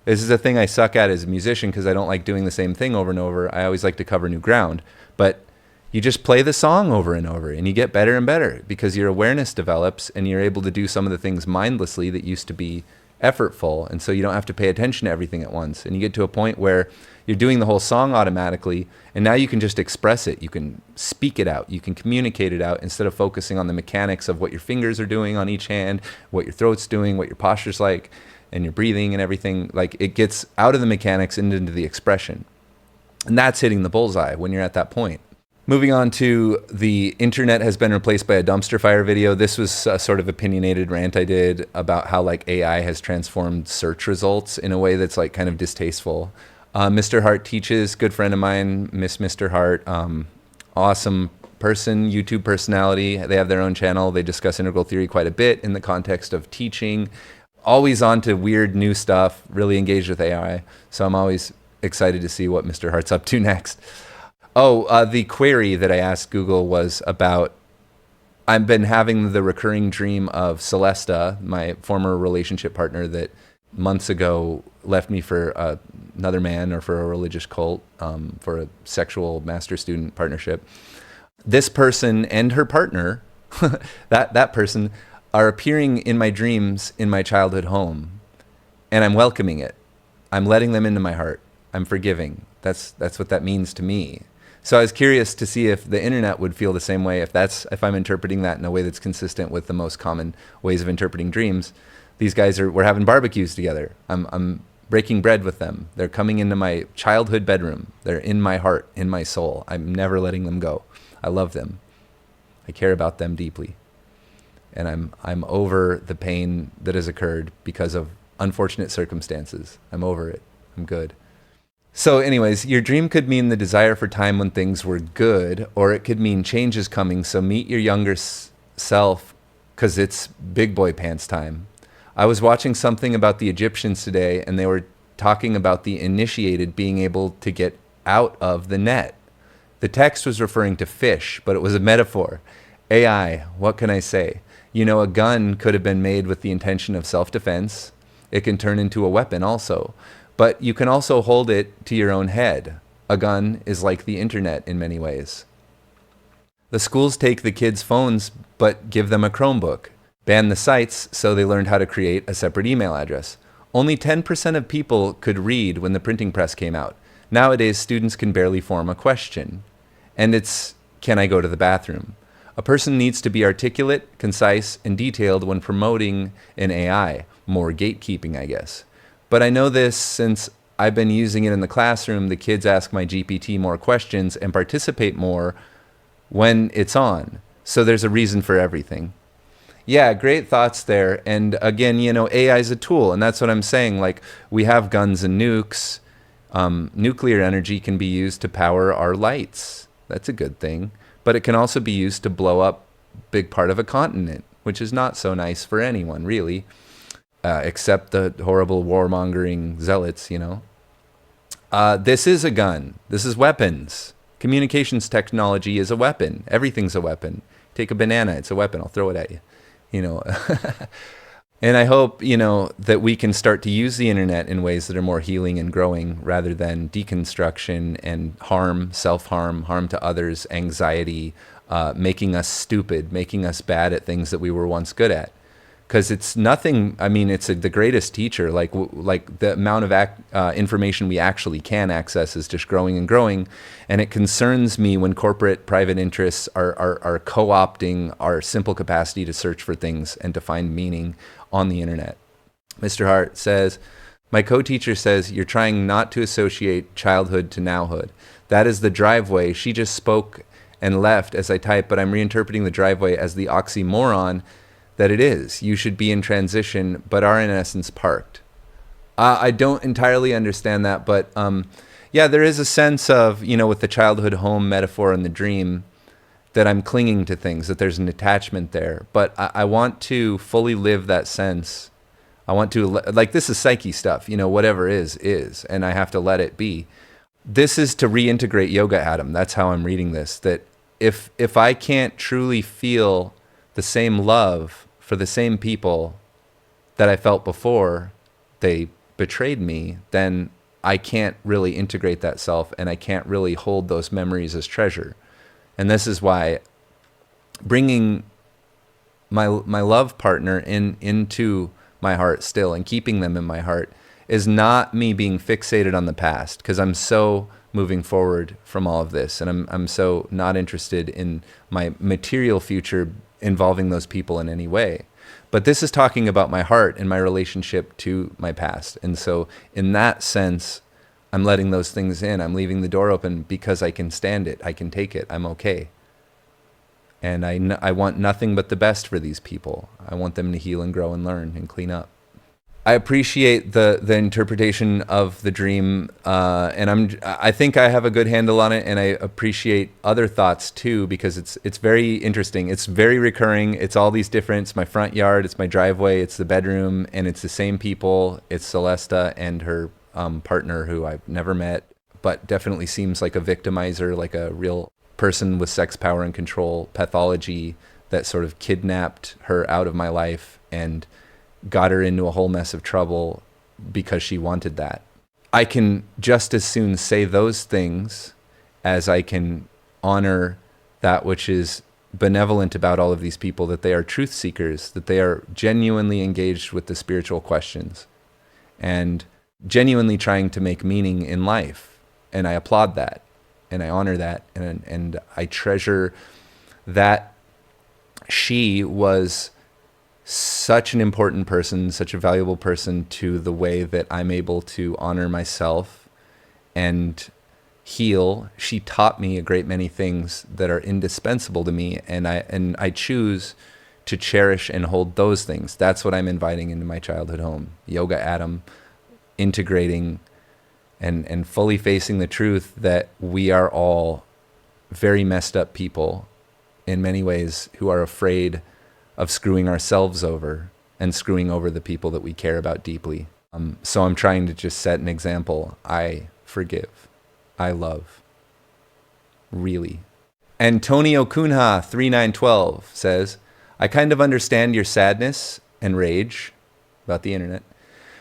This is a thing I suck at as a musician, because I don't like doing the same thing over and over. I always like to cover new ground. But you just play the song over and over, and you get better and better, because your awareness develops and you're able to do some of the things mindlessly that used to be effortful. And so you don't have to pay attention to everything at once. And you get to a point where you're doing the whole song automatically, and now you can just express it. You can speak it out. You can communicate it out, instead of focusing on the mechanics of what your fingers are doing on each hand, what your throat's doing, what your posture's like, and your breathing and everything. Like, it gets out of the mechanics and into the expression. And that's hitting the bullseye when you're at that point. Moving on to the internet has been replaced by a dumpster fire video. This was a sort of opinionated rant I did about how, like, AI has transformed search results in a way that's, like, kind of distasteful. Mr. Hart Teaches, good friend of mine, Mr. Hart, awesome person, YouTube personality. They have their own channel. They discuss integral theory quite a bit in the context of teaching. Always on to weird new stuff, really engaged with AI. So I'm always excited to see what Mr. Hart's up to next. The query that I asked Google was about, I've been having the recurring dream of Celesta, my former relationship partner that months ago left me for another man or for a religious cult, for a sexual master-student partnership. This person and her partner, that person, are appearing in my dreams in my childhood home, and I'm welcoming it. I'm letting them into my heart. I'm forgiving. That's what that means to me. So I was curious to see if the internet would feel the same way, if I'm interpreting that in a way that's consistent with the most common ways of interpreting dreams. These guys we're having barbecues together. I'm breaking bread with them. They're coming into my childhood bedroom. They're in my heart, in my soul. I'm never letting them go. I love them. I care about them deeply. And I'm over the pain that has occurred because of unfortunate circumstances. I'm over it. I'm good. So anyways, your dream could mean the desire for time when things were good, or it could mean change is coming. So meet your younger self, because it's big boy pants time. I was watching something about the Egyptians today, and they were talking about the initiated being able to get out of the net. The text was referring to fish, but it was a metaphor. AI, what can I say? You know, a gun could have been made with the intention of self-defense. It can turn into a weapon also. But you can also hold it to your own head. A gun is like the internet in many ways. The schools take the kids' phones, but give them a Chromebook. Ban the sites so they learned how to create a separate email address. Only 10% of people could read when the printing press came out. Nowadays, students can barely form a question. And it's, can I go to the bathroom? A person needs to be articulate, concise, and detailed when promoting an AI. More gatekeeping, I guess. But I know this since I've been using it in the classroom. The kids ask my GPT more questions and participate more when it's on. So there's a reason for everything. Yeah, great thoughts there. And again, you know, AI is a tool, and that's what I'm saying. Like, we have guns and nukes. Nuclear energy can be used to power our lights. That's a good thing. But it can also be used to blow up a big part of a continent, which is not so nice for anyone, really. Except the horrible warmongering zealots, you know. This is a gun. This is weapons. Communications technology is a weapon. Everything's a weapon. Take a banana, it's a weapon. I'll throw it at you, you know. And I hope, you know, that we can start to use the internet in ways that are more healing and growing rather than deconstruction and harm, self-harm, harm to others, anxiety, making us stupid, making us bad at things that we were once good at. Because it's nothing, I mean, it's the greatest teacher. Like the amount of information we actually can access is just growing and growing. And it concerns me when corporate private interests are co-opting our simple capacity to search for things and to find meaning on the internet. Mr. Hart says, my co-teacher says, you're trying not to associate childhood to nowhood. That is the driveway. She just spoke and left as I type, but I'm reinterpreting the driveway as the oxymoron that it is. You should be in transition, but are in essence parked. I don't entirely understand that, but yeah, there is a sense of, you know, with the childhood home metaphor and the dream, that I'm clinging to things, that there's an attachment there. But I want to fully live that sense. I want to, like, this is psyche stuff, you know, whatever is, and I have to let it be. This is to reintegrate yoga, Adam. That's how I'm reading this, that if I can't truly feel the same love for the same people that I felt before they betrayed me, then I can't really integrate that self, and I can't really hold those memories as treasure. And this is why bringing my love partner into my heart still and keeping them in my heart is not me being fixated on the past, because I'm so moving forward from all of this, and I'm so not interested in my material future involving those people in any way. But this is talking about my heart and my relationship to my past. And so in that sense, I'm letting those things in. I'm leaving the door open because I can stand it. I can take it. I'm okay. And I want nothing but the best for these people. I want them to heal and grow and learn and clean up. I appreciate the interpretation of the dream, and I think I have a good handle on it, and I appreciate other thoughts too, because it's very interesting. It's very recurring. It's all these different. It's my front yard. It's my driveway. It's the bedroom, and it's the same people. It's Celesta and her partner, who I've never met, but definitely seems like a victimizer, like a real person with sex, power, and control pathology that sort of kidnapped her out of my life and got her into a whole mess of trouble because she wanted that. I can just as soon say those things as I can honor that which is benevolent about all of these people, that they are truth seekers, that they are genuinely engaged with the spiritual questions and genuinely trying to make meaning in life. And I applaud that, and I honor that, and I treasure that she was such an important person, such a valuable person to the way that I'm able to honor myself and heal. She taught me a great many things that are indispensable to me, and I choose to cherish and hold those things. That's what I'm inviting into my childhood home. Yoga Adam, integrating and fully facing the truth that we are all very messed up people in many ways who are afraid of screwing ourselves over and screwing over the people that we care about deeply. So I'm trying to just set an example. I forgive. I love. Really. Antonio Cunha 3912 says, I kind of understand your sadness and rage about the internet.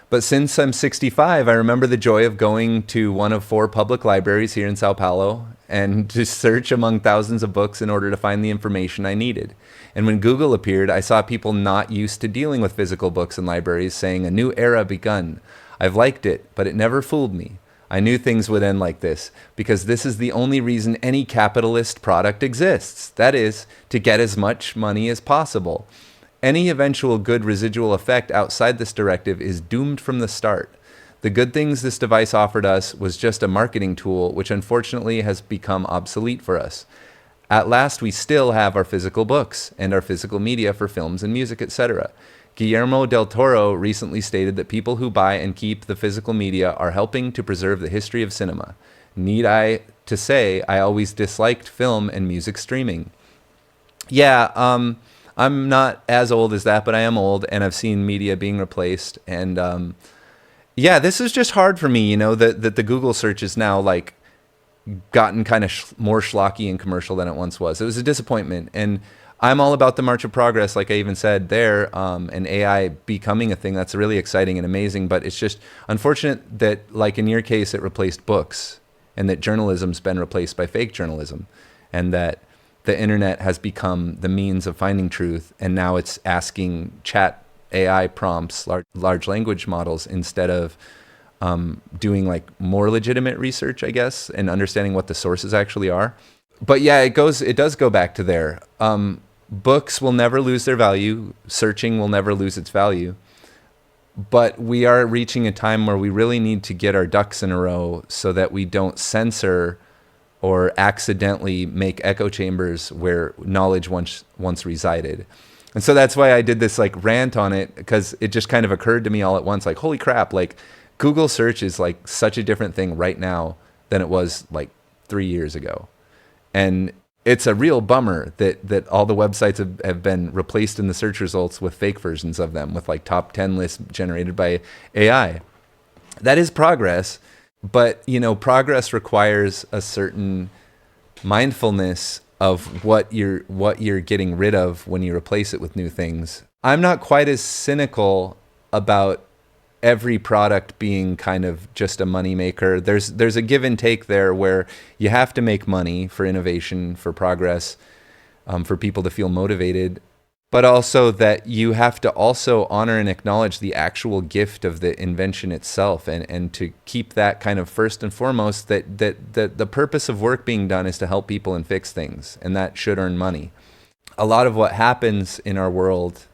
But since I'm 65, I remember the joy of going to one of 4 public libraries here in Sao Paulo and to search among thousands of books in order to find the information I needed. And when Google appeared, I saw people not used to dealing with physical books in libraries saying a new era begun. I've liked it, but it never fooled me. I knew things would end like this because this is the only reason any capitalist product exists. That is, to get as much money as possible. Any eventual good residual effect outside this directive is doomed from the start. The good things this device offered us was just a marketing tool, which unfortunately has become obsolete for us. At last, we still have our physical books and our physical media for films and music, etc. Guillermo del Toro recently stated that people who buy and keep the physical media are helping to preserve the history of cinema. Need I to say I always disliked film and music streaming? Yeah, I'm not as old as that, but I am old, and I've seen media being replaced. And yeah, this is just hard for me, that the Google search is now like gotten kind of more schlocky and commercial than it once was. It was a disappointment. And I'm all about the march of progress, like I even said there, and AI becoming a thing. That's really exciting and amazing. But it's just unfortunate that, like in your case, it replaced books, and that journalism's been replaced by fake journalism, and that the internet has become the means of finding truth, and now it's asking chat AI prompts, large language models, instead of doing like more legitimate research, I guess, and understanding what the sources actually are. But yeah, it does go back to there. Books will never lose their value. Searching will never lose its value. But we are reaching a time where we really need to get our ducks in a row so that we don't censor or accidentally make echo chambers where knowledge once resided. And so that's why I did this like rant on it, because it just kind of occurred to me all at once, like, holy crap, like Google search is like such a different thing right now than it was like 3 years ago. And it's a real bummer that all the websites have been replaced in the search results with fake versions of them, with like top 10 lists generated by AI. That is progress. But, progress requires a certain mindfulness of what you're getting rid of when you replace it with new things. I'm not quite as cynical about every product being kind of just a moneymaker. There's a give and take there where you have to make money for innovation, for progress, for people to feel motivated. But also that you have to also honor and acknowledge the actual gift of the invention itself, and to keep that kind of first and foremost, that the purpose of work being done is to help people and fix things, and that should earn money. A lot of what happens in our world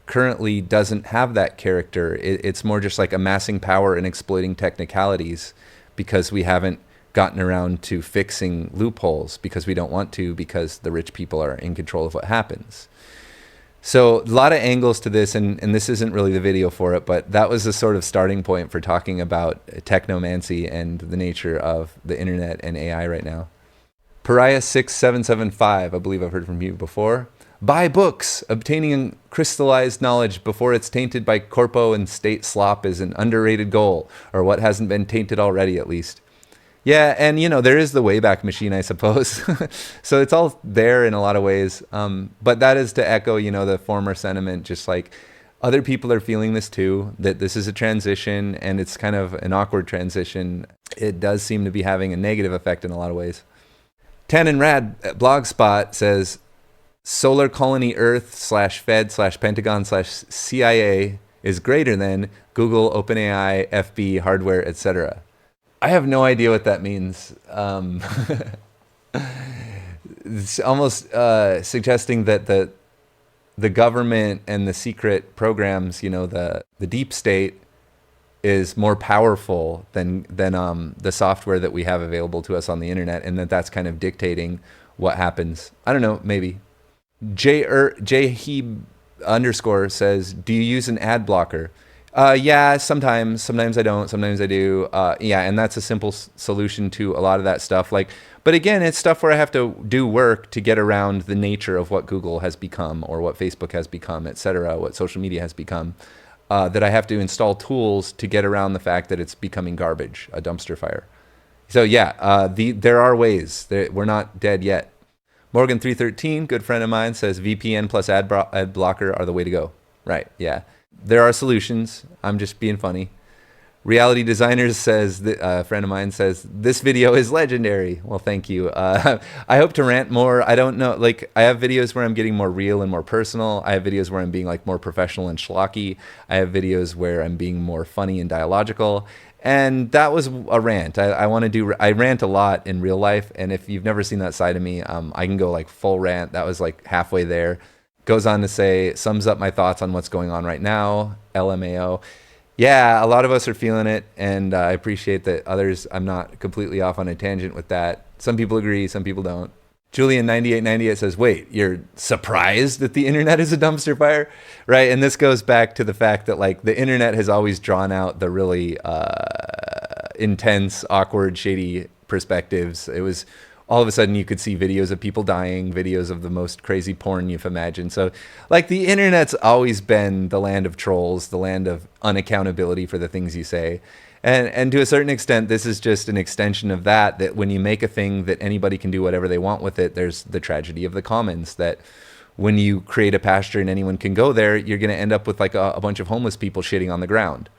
currently doesn't have that character. It's more just like amassing power and exploiting technicalities because we haven't gotten around to fixing loopholes, because we don't want to, because the rich people are in control of what happens. So a lot of angles to this, and this isn't really the video for it, but that was the sort of starting point for talking about technomancy and the nature of the internet and AI right now. Pariah6775, I believe I've heard from you before. Buy books. Obtaining crystallized knowledge before it's tainted by corpo and state slop is an underrated goal, or what hasn't been tainted already at least. Yeah, and there is the Wayback Machine, I suppose. So it's all there in a lot of ways. But that is to echo, the former sentiment, just like other people are feeling this too, that this is a transition and it's kind of an awkward transition. It does seem to be having a negative effect in a lot of ways. Tan and Rad Blogspot says, Solar Colony Earth /Fed /Pentagon /CIA is greater than Google, OpenAI, FB, hardware, etc. I have no idea what that means. It's almost suggesting that the government and the secret programs, the deep state, is more powerful than the software that we have available to us on the internet, and that's kind of dictating what happens. I don't know, maybe. Jheeb _ says, do you use an ad blocker? Yeah, sometimes I don't, sometimes I do. Yeah, and that's a simple solution to a lot of that stuff. But again, it's stuff where I have to do work to get around the nature of what Google has become, or what Facebook has become, etc., what social media has become, that I have to install tools to get around the fact that it's becoming garbage, a dumpster fire. So yeah, there are ways. We're not dead yet. Morgan313, good friend of mine, says VPN plus ad blocker are the way to go. Right, yeah. There are solutions. I'm just being funny. Reality Designers says, a friend of mine says, this video is legendary. Well, thank you. I hope to rant more. I don't know. I have videos where I'm getting more real and more personal. I have videos where I'm being more professional and schlocky. I have videos where I'm being more funny and dialogical. And that was a rant. I rant a lot in real life. And if you've never seen that side of me, I can go full rant. That was halfway there. Goes on to say, sums up my thoughts on what's going on right now, LMAO. Yeah, a lot of us are feeling it, and I appreciate that others, I'm not completely off on a tangent with that. Some people agree, some people don't. Julian9898 says, wait, you're surprised that the internet is a dumpster fire? Right, and this goes back to the fact that the internet has always drawn out the really intense, awkward, shady perspectives. It was all of a sudden you could see videos of people dying, videos of the most crazy porn you've imagined. So the internet's always been the land of trolls, the land of unaccountability for the things you say. And to a certain extent, this is just an extension of that when you make a thing that anybody can do whatever they want with it, there's the tragedy of the commons, that when you create a pasture and anyone can go there, you're going to end up with a bunch of homeless people shitting on the ground.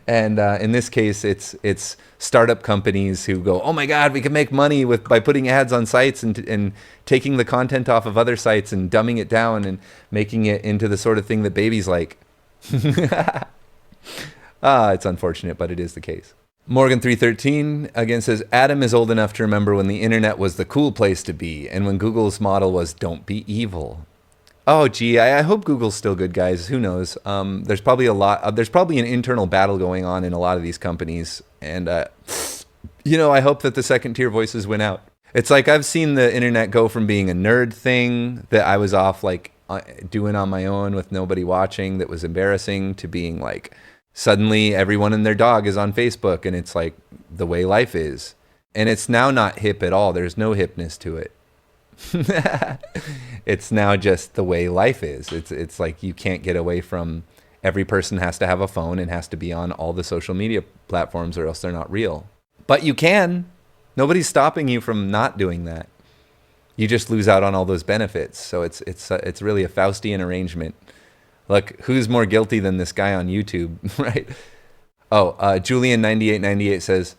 And in this case, it's startup companies who go, oh my God, we can make money by putting ads on sites and taking the content off of other sites and dumbing it down and making it into the sort of thing that babies like. It's unfortunate, but it is the case. Morgan313 again says, Adam is old enough to remember when the internet was the cool place to be and when Google's model was don't be evil. Oh, gee, I hope Google's still good, guys. Who knows? There's probably there's probably an internal battle going on in a lot of these companies. And, I hope that the second tier voices win out. It's I've seen the internet go from being a nerd thing that I was off doing on my own with nobody watching that was embarrassing to being suddenly everyone and their dog is on Facebook and it's the way life is. And it's now not hip at all. There's no hipness to it. It's now just the way life is. It's you can't get away from, every person has to have a phone and has to be on all the social media platforms or else they're not real. But you can. Nobody's stopping you from not doing that. You just lose out on all those benefits. So it's really a Faustian arrangement. Look, who's more guilty than this guy on YouTube, right? Oh, Julian9898 says,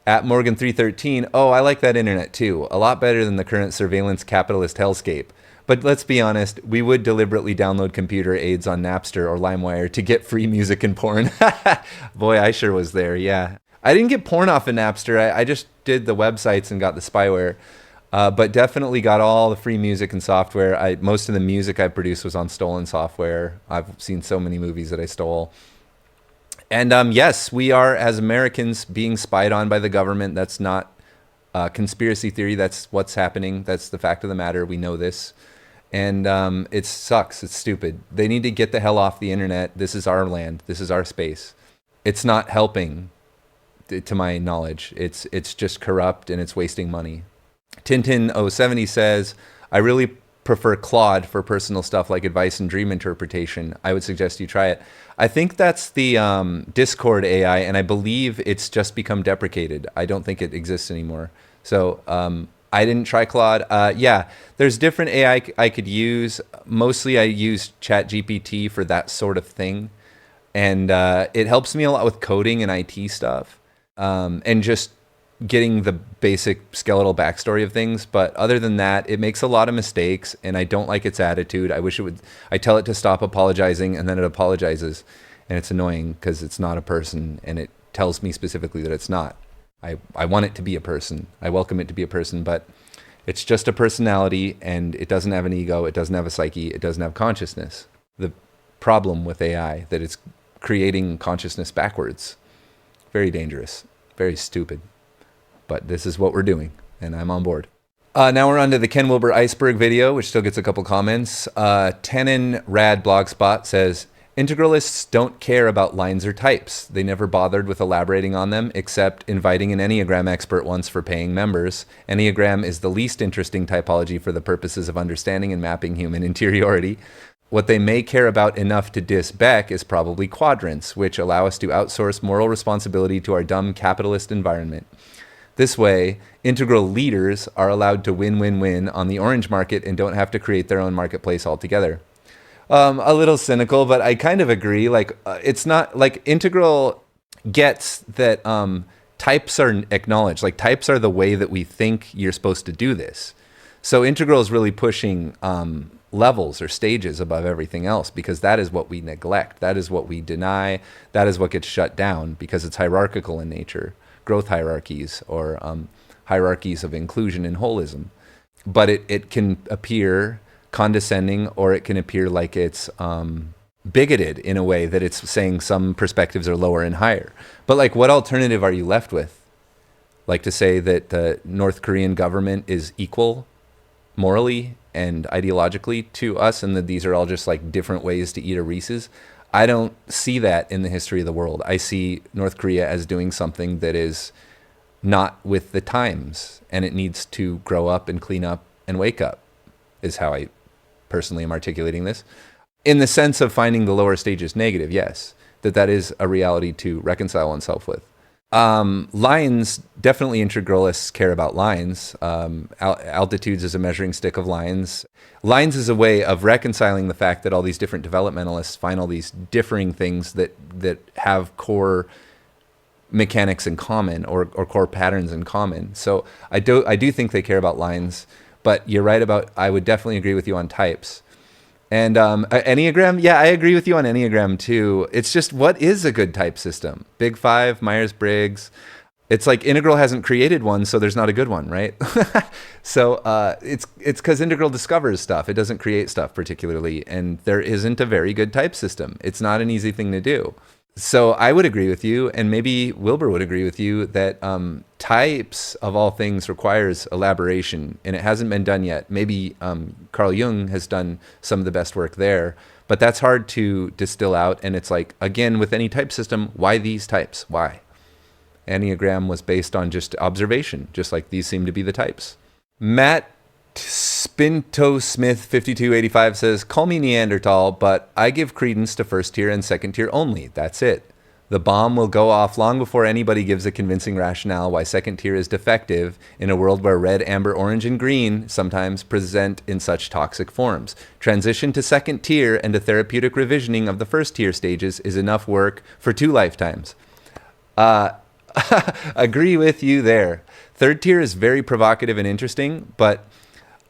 at Morgan313, oh, I like that internet too. A lot better than the current surveillance capitalist hellscape. But let's be honest, we would deliberately download computer aids on Napster or LimeWire to get free music and porn. Boy, I sure was there, yeah. I didn't get porn off of Napster. I just did the websites and got the spyware. But definitely got all the free music and software. Most of the music I produced was on stolen software. I've seen so many movies that I stole. And yes, we are, as Americans, being spied on by the government. That's not conspiracy theory. That's what's happening. That's the fact of the matter. We know this. And it sucks. It's stupid. They need to get the hell off the internet. This is our land. This is our space. It's not helping, to my knowledge. It's just corrupt and it's wasting money. Tintin070 says, I really prefer Claude for personal stuff like advice and dream interpretation. I would suggest you try it. I think that's the Discord AI, and I believe it's just become deprecated. I don't think it exists anymore. So I didn't try Claude. Yeah, there's different AI I could use. Mostly I use ChatGPT for that sort of thing. And it helps me a lot with coding and IT stuff. And just getting the basic skeletal backstory of things. But other than that, it makes a lot of mistakes, and I don't like its attitude. I wish it would. I tell it to stop apologizing, and then it apologizes, and it's annoying because it's not a person, and it tells me specifically that it's not. I want it to be a person. I welcome it to be a person, but it's just a personality, and it doesn't have an ego. It doesn't have a psyche. It doesn't have consciousness. The problem with AI, that it's creating consciousness backwards. Very dangerous. Very stupid. But this is what we're doing, and I'm on board. Now we're on to the Ken Wilber iceberg video, which still gets a couple comments. Tenon Rad Blogspot says, integralists don't care about lines or types. They never bothered with elaborating on them, except inviting an Enneagram expert once for paying members. Enneagram is the least interesting typology for the purposes of understanding and mapping human interiority. What they may care about enough to diss Beck is probably quadrants, which allow us to outsource moral responsibility to our dumb capitalist environment. This way, integral leaders are allowed to win-win-win on the orange market and don't have to create their own marketplace altogether. A little cynical, but I kind of agree. Like, it's not like integral gets that types are acknowledged. Like, types are the way that we think you're supposed to do this. So integral is really pushing levels or stages above everything else, because that is what we neglect. That is what we deny. That is what gets shut down because it's hierarchical in nature. Growth hierarchies or hierarchies of inclusion and holism. But it can appear condescending, or it can appear like it's bigoted in a way that it's saying some perspectives are lower and higher. But like, what alternative are you left with? Like to say that the North Korean government is equal morally and ideologically to us, and that these are all just like different ways to eat a Reese's? I don't see that in the history of the world. I see North Korea as doing something that is not with the times, and it needs to grow up and clean up and wake up, is how I personally am articulating this. In the sense of finding the lower stages negative, yes, that is a reality to reconcile oneself with. Lines, definitely integralists care about lines. Altitudes is a measuring stick of lines. Lines is a way of reconciling the fact that all these different developmentalists find all these differing things that have core mechanics in common, or core patterns in common. So I do think they care about lines, but you're right about, I would definitely agree with you on types. And Enneagram, yeah, I agree with you on Enneagram too. It's just, what is a good type system? Big Five, Myers-Briggs. It's like Integral hasn't created one, so there's not a good one, right? So it's because Integral discovers stuff. It doesn't create stuff particularly, and there isn't a very good type system. It's not an easy thing to do. So I would agree with you, and maybe Wilber would agree with you, that types of all things requires elaboration, and it hasn't been done yet. Maybe Carl Jung has done some of the best work there, but that's hard to distill out. And it's like, again, with any type system, why these types? Why? Enneagram was based on just observation, just like these seem to be the types. Matt Spinto Smith 5285 says, call me Neanderthal, but I give credence to first tier and second tier only. That's it. The bomb will go off long before anybody gives a convincing rationale why second tier is defective in a world where red, amber, orange, and green sometimes present in such toxic forms. Transition to second tier and a therapeutic revisioning of the first tier stages is enough work for 2 lifetimes. Agree with you there. Third tier is very provocative and interesting, but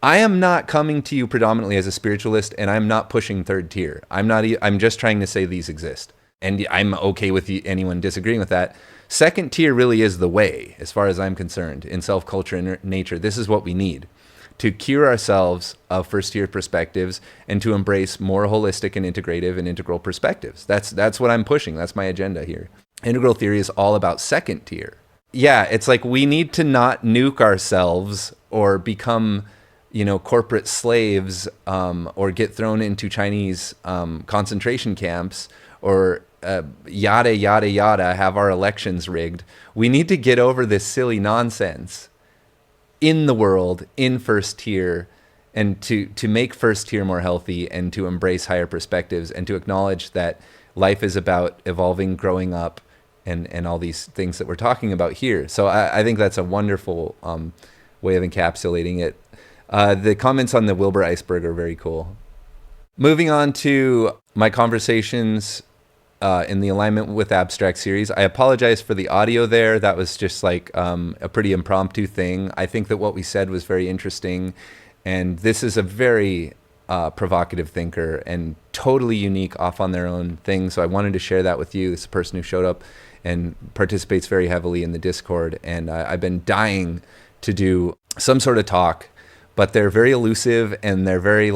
I am not coming to you predominantly as a spiritualist, and I'm not pushing third tier. I'm just trying to say these exist. And I'm okay with anyone disagreeing with that. Second tier really is the way, as far as I'm concerned, in self-culture and nature. This is what we need to cure ourselves of first tier perspectives and to embrace more holistic and integrative and integral perspectives. That's what I'm pushing. That's my agenda here. Integral theory is all about second tier. Yeah, it's like we need to not nuke ourselves or become corporate slaves, or get thrown into Chinese concentration camps, or yada, yada, yada, have our elections rigged. We need to get over this silly nonsense in the world, in first tier, and to make first tier more healthy, and to embrace higher perspectives, and to acknowledge that life is about evolving, growing up, and all these things that we're talking about here. So I think that's a wonderful way of encapsulating it. The comments on the Wilbur iceberg are very cool. Moving on to my conversations in the Alignment with Abstract series. I apologize for the audio there. That was just like a pretty impromptu thing. I think that what we said was very interesting. And this is a very provocative thinker and totally unique, off on their own thing. So I wanted to share that with you. This is a person who showed up and participates very heavily in the Discord. And I've been dying to do some sort of talk, but they're very elusive, and they're very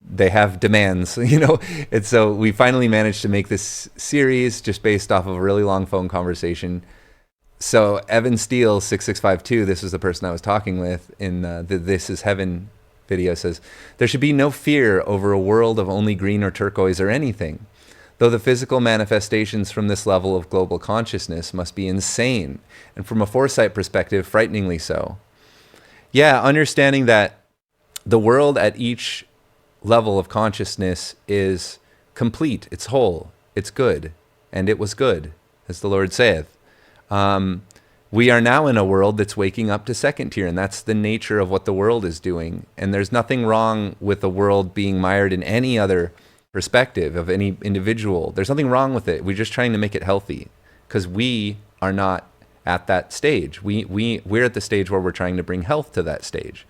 they have demands, And so we finally managed to make this series just based off of a really long phone conversation. So Evan Steele 6652, this is the person I was talking with in the This Is Heaven video, says, there should be no fear over a world of only green or turquoise or anything, though the physical manifestations from this level of global consciousness must be insane, and from a foresight perspective, frighteningly so. Yeah, understanding that the world at each level of consciousness is complete, it's whole, it's good, and it was good, as the Lord saith. We are now in a world that's waking up to second tier, and that's the nature of what the world is doing. And there's nothing wrong with the world being mired in any other perspective of any individual. There's nothing wrong with it. We're just trying to make it healthy, because we are not at that stage. We're at the stage where we're trying to bring health to that stage.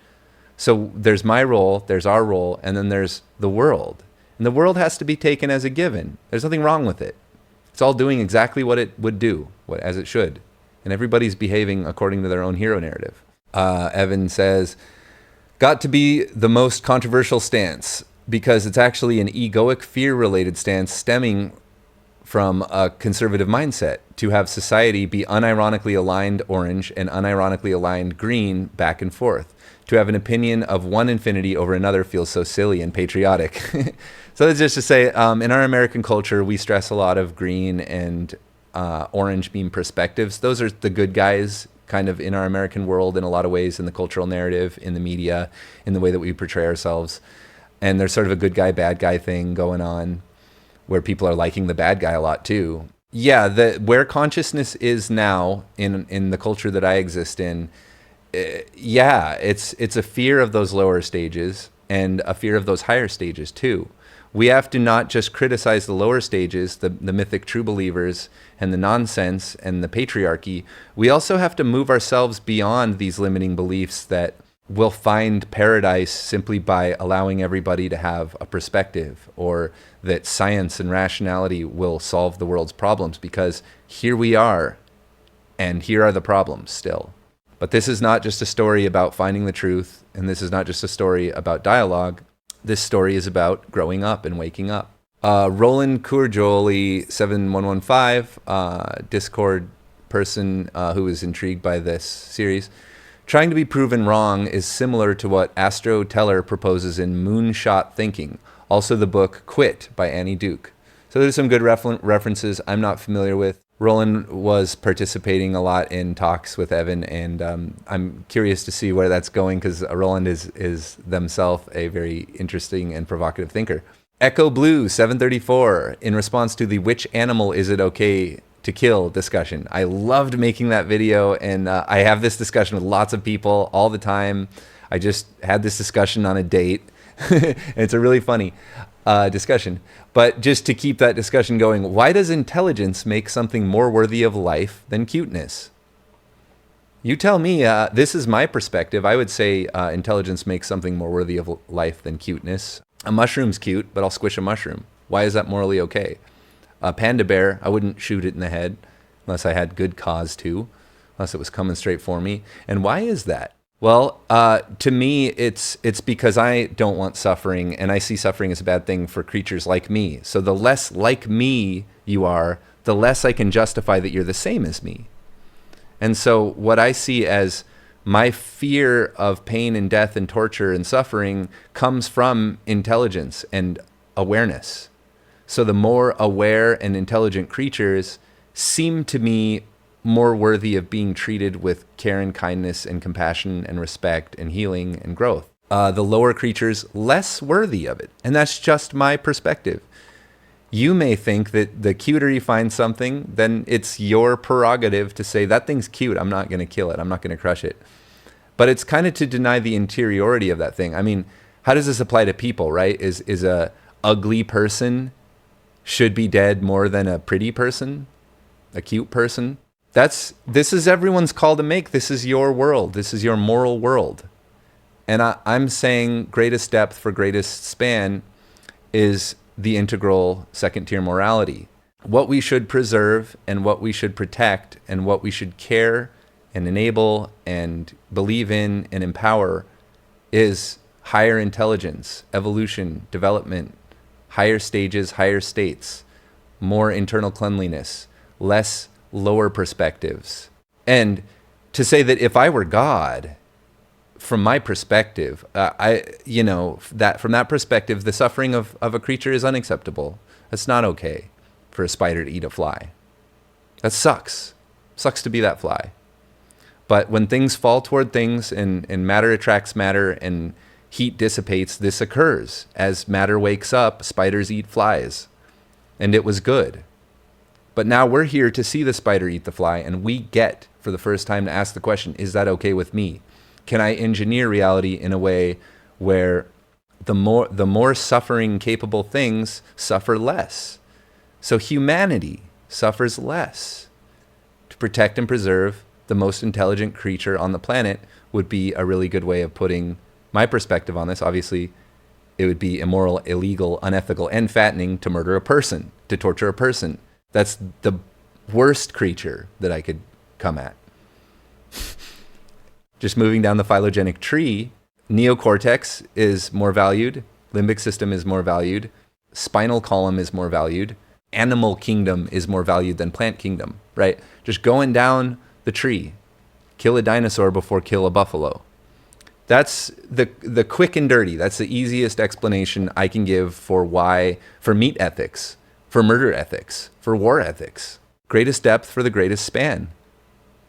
So there's my role, there's our role, and then there's the world. And the world has to be taken as a given. There's nothing wrong with it. It's all doing exactly what it would do, as it should. And everybody's behaving according to their own hero narrative. Evan says, got to be the most controversial stance, because it's actually an egoic, fear-related stance stemming from a conservative mindset, to have society be unironically aligned orange and unironically aligned green back and forth. To have an opinion of one infinity over another feels so silly and patriotic. So that's just to say, in our American culture, we stress a lot of green and orange beam perspectives. Those are the good guys kind of in our American world in a lot of ways, in the cultural narrative, in the media, in the way that we portray ourselves. And there's sort of a good guy, bad guy thing going on, where people are liking the bad guy a lot too. Yeah, where consciousness is now in the culture that I exist in, it's a fear of those lower stages and a fear of those higher stages too. We have to not just criticize the lower stages, the mythic true believers and the nonsense and the patriarchy. We also have to move ourselves beyond these limiting beliefs that will find paradise simply by allowing everybody to have a perspective, or that science and rationality will solve the world's problems, because here we are and here are the problems still. But this is not just a story about finding the truth, and this is not just a story about dialogue. This story is about growing up and waking up. Roland Kurjoli 7115, Discord person who is intrigued by this series. Trying to be proven wrong is similar to what Astro Teller proposes in Moonshot Thinking, also the book Quit by Annie Duke. So there's some good references I'm not familiar with. Roland was participating a lot in talks with Evan, and I'm curious to see where that's going, because Roland is themselves a very interesting and provocative thinker. Echo Blue 734, in response to the which animal is it okay to kill discussion. I loved making that video, and I have this discussion with lots of people all the time. I just had this discussion on a date. It's a really funny discussion. But just to keep that discussion going, why does intelligence make something more worthy of life than cuteness? You tell me. This is my perspective. I would say intelligence makes something more worthy of life than cuteness. A mushroom's cute, but I'll squish a mushroom. Why is that morally okay? A panda bear, I wouldn't shoot it in the head unless I had good cause to, unless it was coming straight for me. And why is that? Well, to me, it's because I don't want suffering, and I see suffering as a bad thing for creatures like me. So the less like me you are, the less I can justify that you're the same as me. And so what I see as My fear of pain and death and torture and suffering comes from intelligence and awareness. So the more aware and intelligent creatures seem to me more worthy of being treated with care and kindness and compassion and respect and healing and growth. The lower creatures less worthy of it. And that's just my perspective. You may think that the cuter you find something, then it's your prerogative to say, that thing's cute, I'm not going to kill it, I'm not going to crush it. But it's kind of to deny the interiority of that thing. I mean, how does this apply to people, right? Is a ugly person should be dead more than a pretty person, a cute person? This is everyone's call to make. This is your world. This is your moral world. And I'm saying greatest depth for greatest span is the integral second tier morality. What we should preserve and what we should protect and what we should care and enable and believe in and empower is higher intelligence, evolution, development, higher stages, higher states, more internal cleanliness, less lower perspectives. And to say that if I were God, from my perspective, that from that perspective, the suffering of a creature is unacceptable. It's not okay for a spider to eat a fly. That sucks. Sucks to be that fly. But when things fall toward things and matter attracts matter and heat dissipates, this occurs. As matter wakes up, spiders eat flies. And it was good. But now we're here to see the spider eat the fly, and we get, for the first time, to ask the question, is that okay with me? Can I engineer reality in a way where the more suffering capable things suffer less? So humanity suffers less. To protect and preserve the most intelligent creature on the planet would be a really good way of putting my perspective on this. Obviously, it would be immoral, illegal, unethical, and fattening to murder a person, to torture a person. That's the worst creature that I could come at. Just moving down the phylogenetic tree, neocortex is more valued, limbic system is more valued, spinal column is more valued, animal kingdom is more valued than plant kingdom, right? Just going down the tree, kill a dinosaur before kill a buffalo. That's the quick and dirty. That's the easiest explanation I can give for meat ethics, for murder ethics, for war ethics. Greatest depth for the greatest span.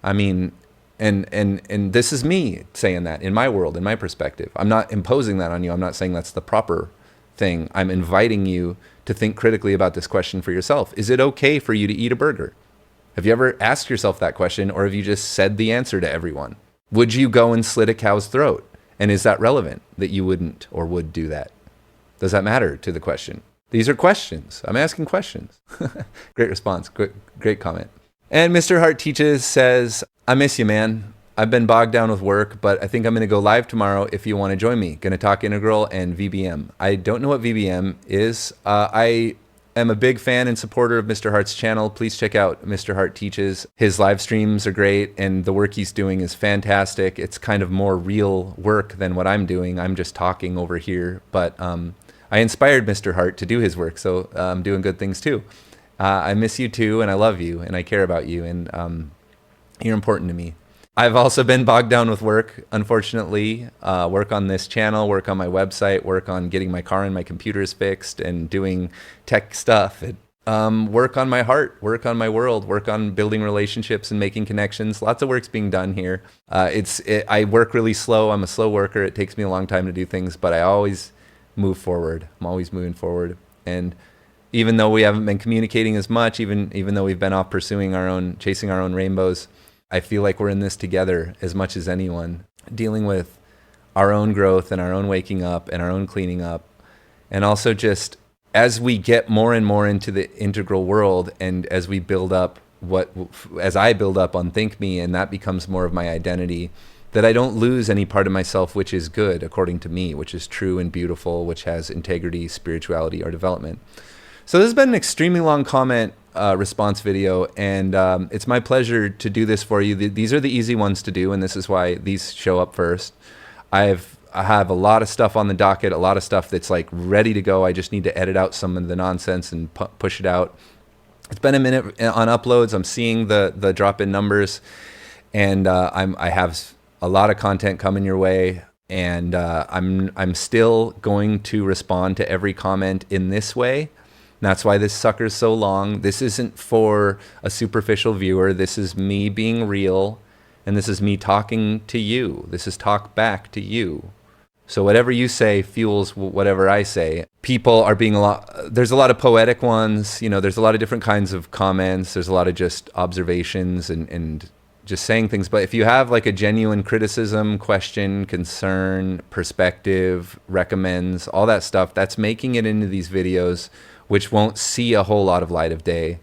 I mean, and this is me saying that in my world, in my perspective. I'm not imposing that on you. I'm not saying that's the proper thing. I'm inviting you to think critically about this question for yourself. Is it okay for you to eat a burger? Have you ever asked yourself that question, or have you just said the answer to everyone? Would you go and slit a cow's throat? And is that relevant that you wouldn't or would do that? Does that matter to the question? These are questions. I'm asking questions. Great response. Great comment. And Mr. Hart Teaches says, I miss you, man. I've been bogged down with work, but I think I'm going to go live tomorrow if you want to join me. Going to talk integral and VBM. I don't know what VBM is. I am a big fan and supporter of Mr. Hart's channel. Please check out Mr. Hart Teaches. His live streams are great, and the work he's doing is fantastic. It's kind of more real work than what I'm doing. I'm just talking over here, but I inspired Mr. Hart to do his work, so I'm doing good things too. I miss you too, and I love you, and I care about you, and you're important to me. I've also been bogged down with work, unfortunately. Work on this channel, work on my website, work on getting my car and my computers fixed and doing tech stuff. Work on my heart, work on my world, work on building relationships and making connections. Lots of work's being done here. I work really slow. I'm a slow worker. It takes me a long time to do things, but I always move forward. I'm always moving forward. And even though we haven't been communicating as much, even though we've been off pursuing chasing our own rainbows, I feel like we're in this together as much as anyone, dealing with our own growth and our own waking up and our own cleaning up. And also just as we get more and more into the integral world, and as we build up as I build up on Think Me, and that becomes more of my identity, that I don't lose any part of myself which is good, according to me, which is true and beautiful, which has integrity, spirituality, or development. So this has been an extremely long comment response video, and it's my pleasure to do this for you. These are the easy ones to do, and this is why these show up first. I have a lot of stuff on the docket, a lot of stuff that's like ready to go. I just need to edit out some of the nonsense and push it out. It's been a minute on uploads. I'm seeing the drop in numbers, and I have a lot of content coming your way, and I'm still going to respond to every comment in this way. That's why this sucker's so long. This isn't for a superficial viewer. This is me being real, and this is me talking to you. This is talk back to you. So whatever you say fuels whatever I say. People are being there's a lot of poetic ones, there's a lot of different kinds of comments. There's a lot of just observations and just saying things. But if you have like a genuine criticism, question, concern, perspective, recommends, all that stuff, that's making it into these videos, which won't see a whole lot of light of day.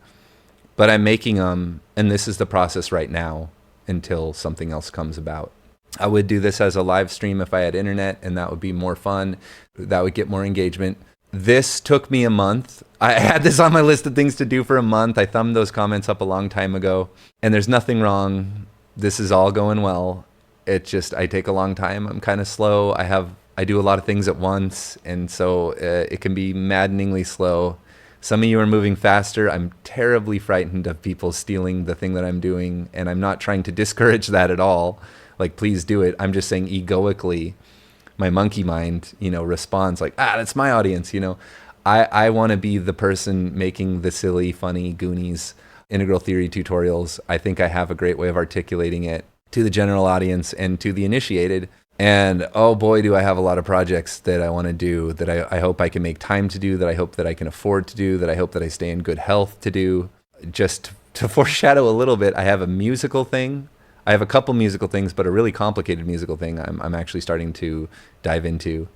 But I'm making them, and this is the process right now until something else comes about. I would do this as a live stream if I had internet, and that would be more fun. That would get more engagement. This took me a month. I had this on my list of things to do for a month. I thumbed those comments up a long time ago, and there's nothing wrong. This is all going well. It just, I take a long time. I'm kind of slow. I do a lot of things at once, and so it can be maddeningly slow. Some of you are moving faster. I'm terribly frightened of people stealing the thing that I'm doing, and I'm not trying to discourage that at all. Like, please do it. I'm just saying egoically, my monkey mind, responds like, that's my audience, I want to be the person making the silly, funny Goonies integral theory tutorials. I think I have a great way of articulating it to the general audience and to the initiated. And oh boy, do I have a lot of projects that I want to do, that I hope I can make time to do, that I hope that I can afford to do, that I hope that I stay in good health to do. Just to foreshadow a little bit, I have a musical thing. I have a couple musical things, but a really complicated musical thing I'm actually starting to dive into.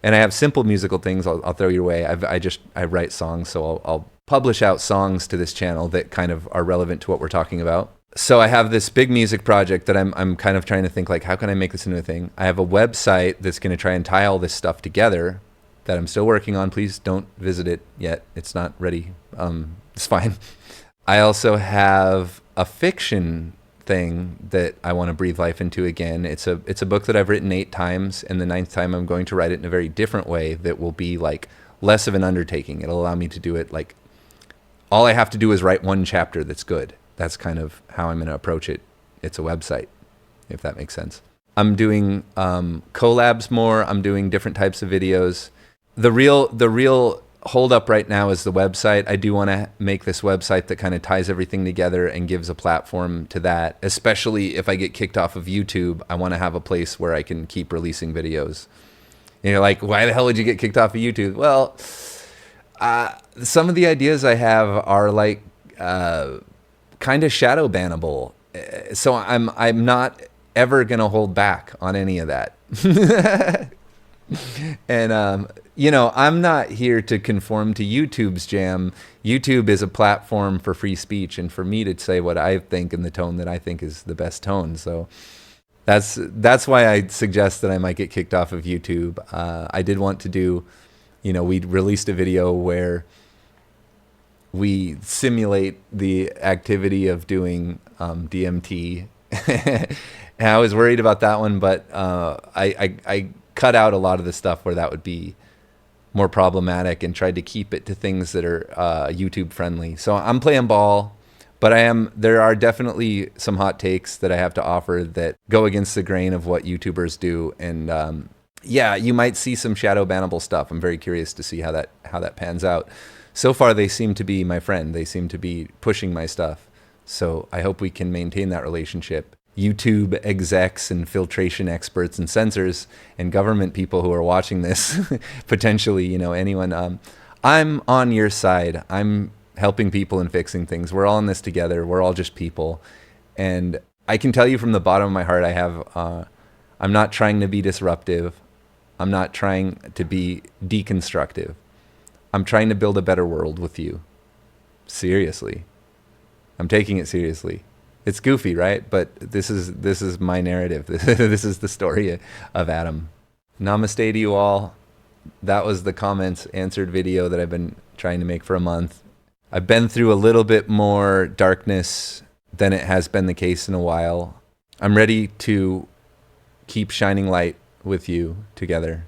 And I have simple musical things I'll throw your way. I write songs, so I'll publish out songs to this channel that kind of are relevant to what we're talking about. So I have this big music project that I'm kind of trying to think, like, how can I make this into a thing? I have a website that's going to try and tie all this stuff together that I'm still working on. Please don't visit it yet. It's not ready. It's fine. I also have a fiction thing that I want to breathe life into again. It's a book that I've written 8 times, and the 9th time I'm going to write it in a very different way that will be like less of an undertaking. It'll allow me to do it like all I have to do is write one chapter that's good. That's kind of how I'm going to approach it. It's a website, if that makes sense. I'm doing collabs more. I'm doing different types of videos. The real hold up right now is the website. I do want to make this website that kind of ties everything together and gives a platform to that. Especially if I get kicked off of YouTube, I want to have a place where I can keep releasing videos. You're like, why the hell would you get kicked off of YouTube? Well, some of the ideas I have are like kind of shadow bannable. So I'm not ever gonna hold back on any of that. And I'm not here to conform to YouTube's jam. YouTube is a platform for free speech, and for me to say what I think in the tone that I think is the best tone. So that's why I suggest that I might get kicked off of YouTube. I did want to do, we released a video where we simulate the activity of doing DMT. And I was worried about that one, but I cut out a lot of the stuff where that would be more problematic and tried to keep it to things that are YouTube friendly. So I'm playing ball, but there are definitely some hot takes that I have to offer that go against the grain of what YouTubers do. And yeah, you might see some shadow bannable stuff. I'm very curious to see how that pans out. So far, they seem to be my friend. They seem to be pushing my stuff. So I hope we can maintain that relationship. YouTube execs and filtration experts and censors and government people who are watching this, potentially, anyone. I'm on your side. I'm helping people and fixing things. We're all in this together. We're all just people. And I can tell you from the bottom of my heart, I'm not trying to be disruptive. I'm not trying to be deconstructive. I'm trying to build a better world with you. Seriously. I'm taking it seriously. It's goofy, right? But this is my narrative. This is the story of Adam. Namaste to you all. That was the comments answered video that I've been trying to make for a month. I've been through a little bit more darkness than it has been the case in a while. I'm ready to keep shining light with you together.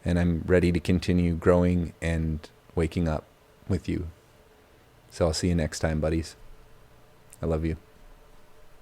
And I'm ready to continue growing and waking up with you. So I'll see you next time, buddies. I love you.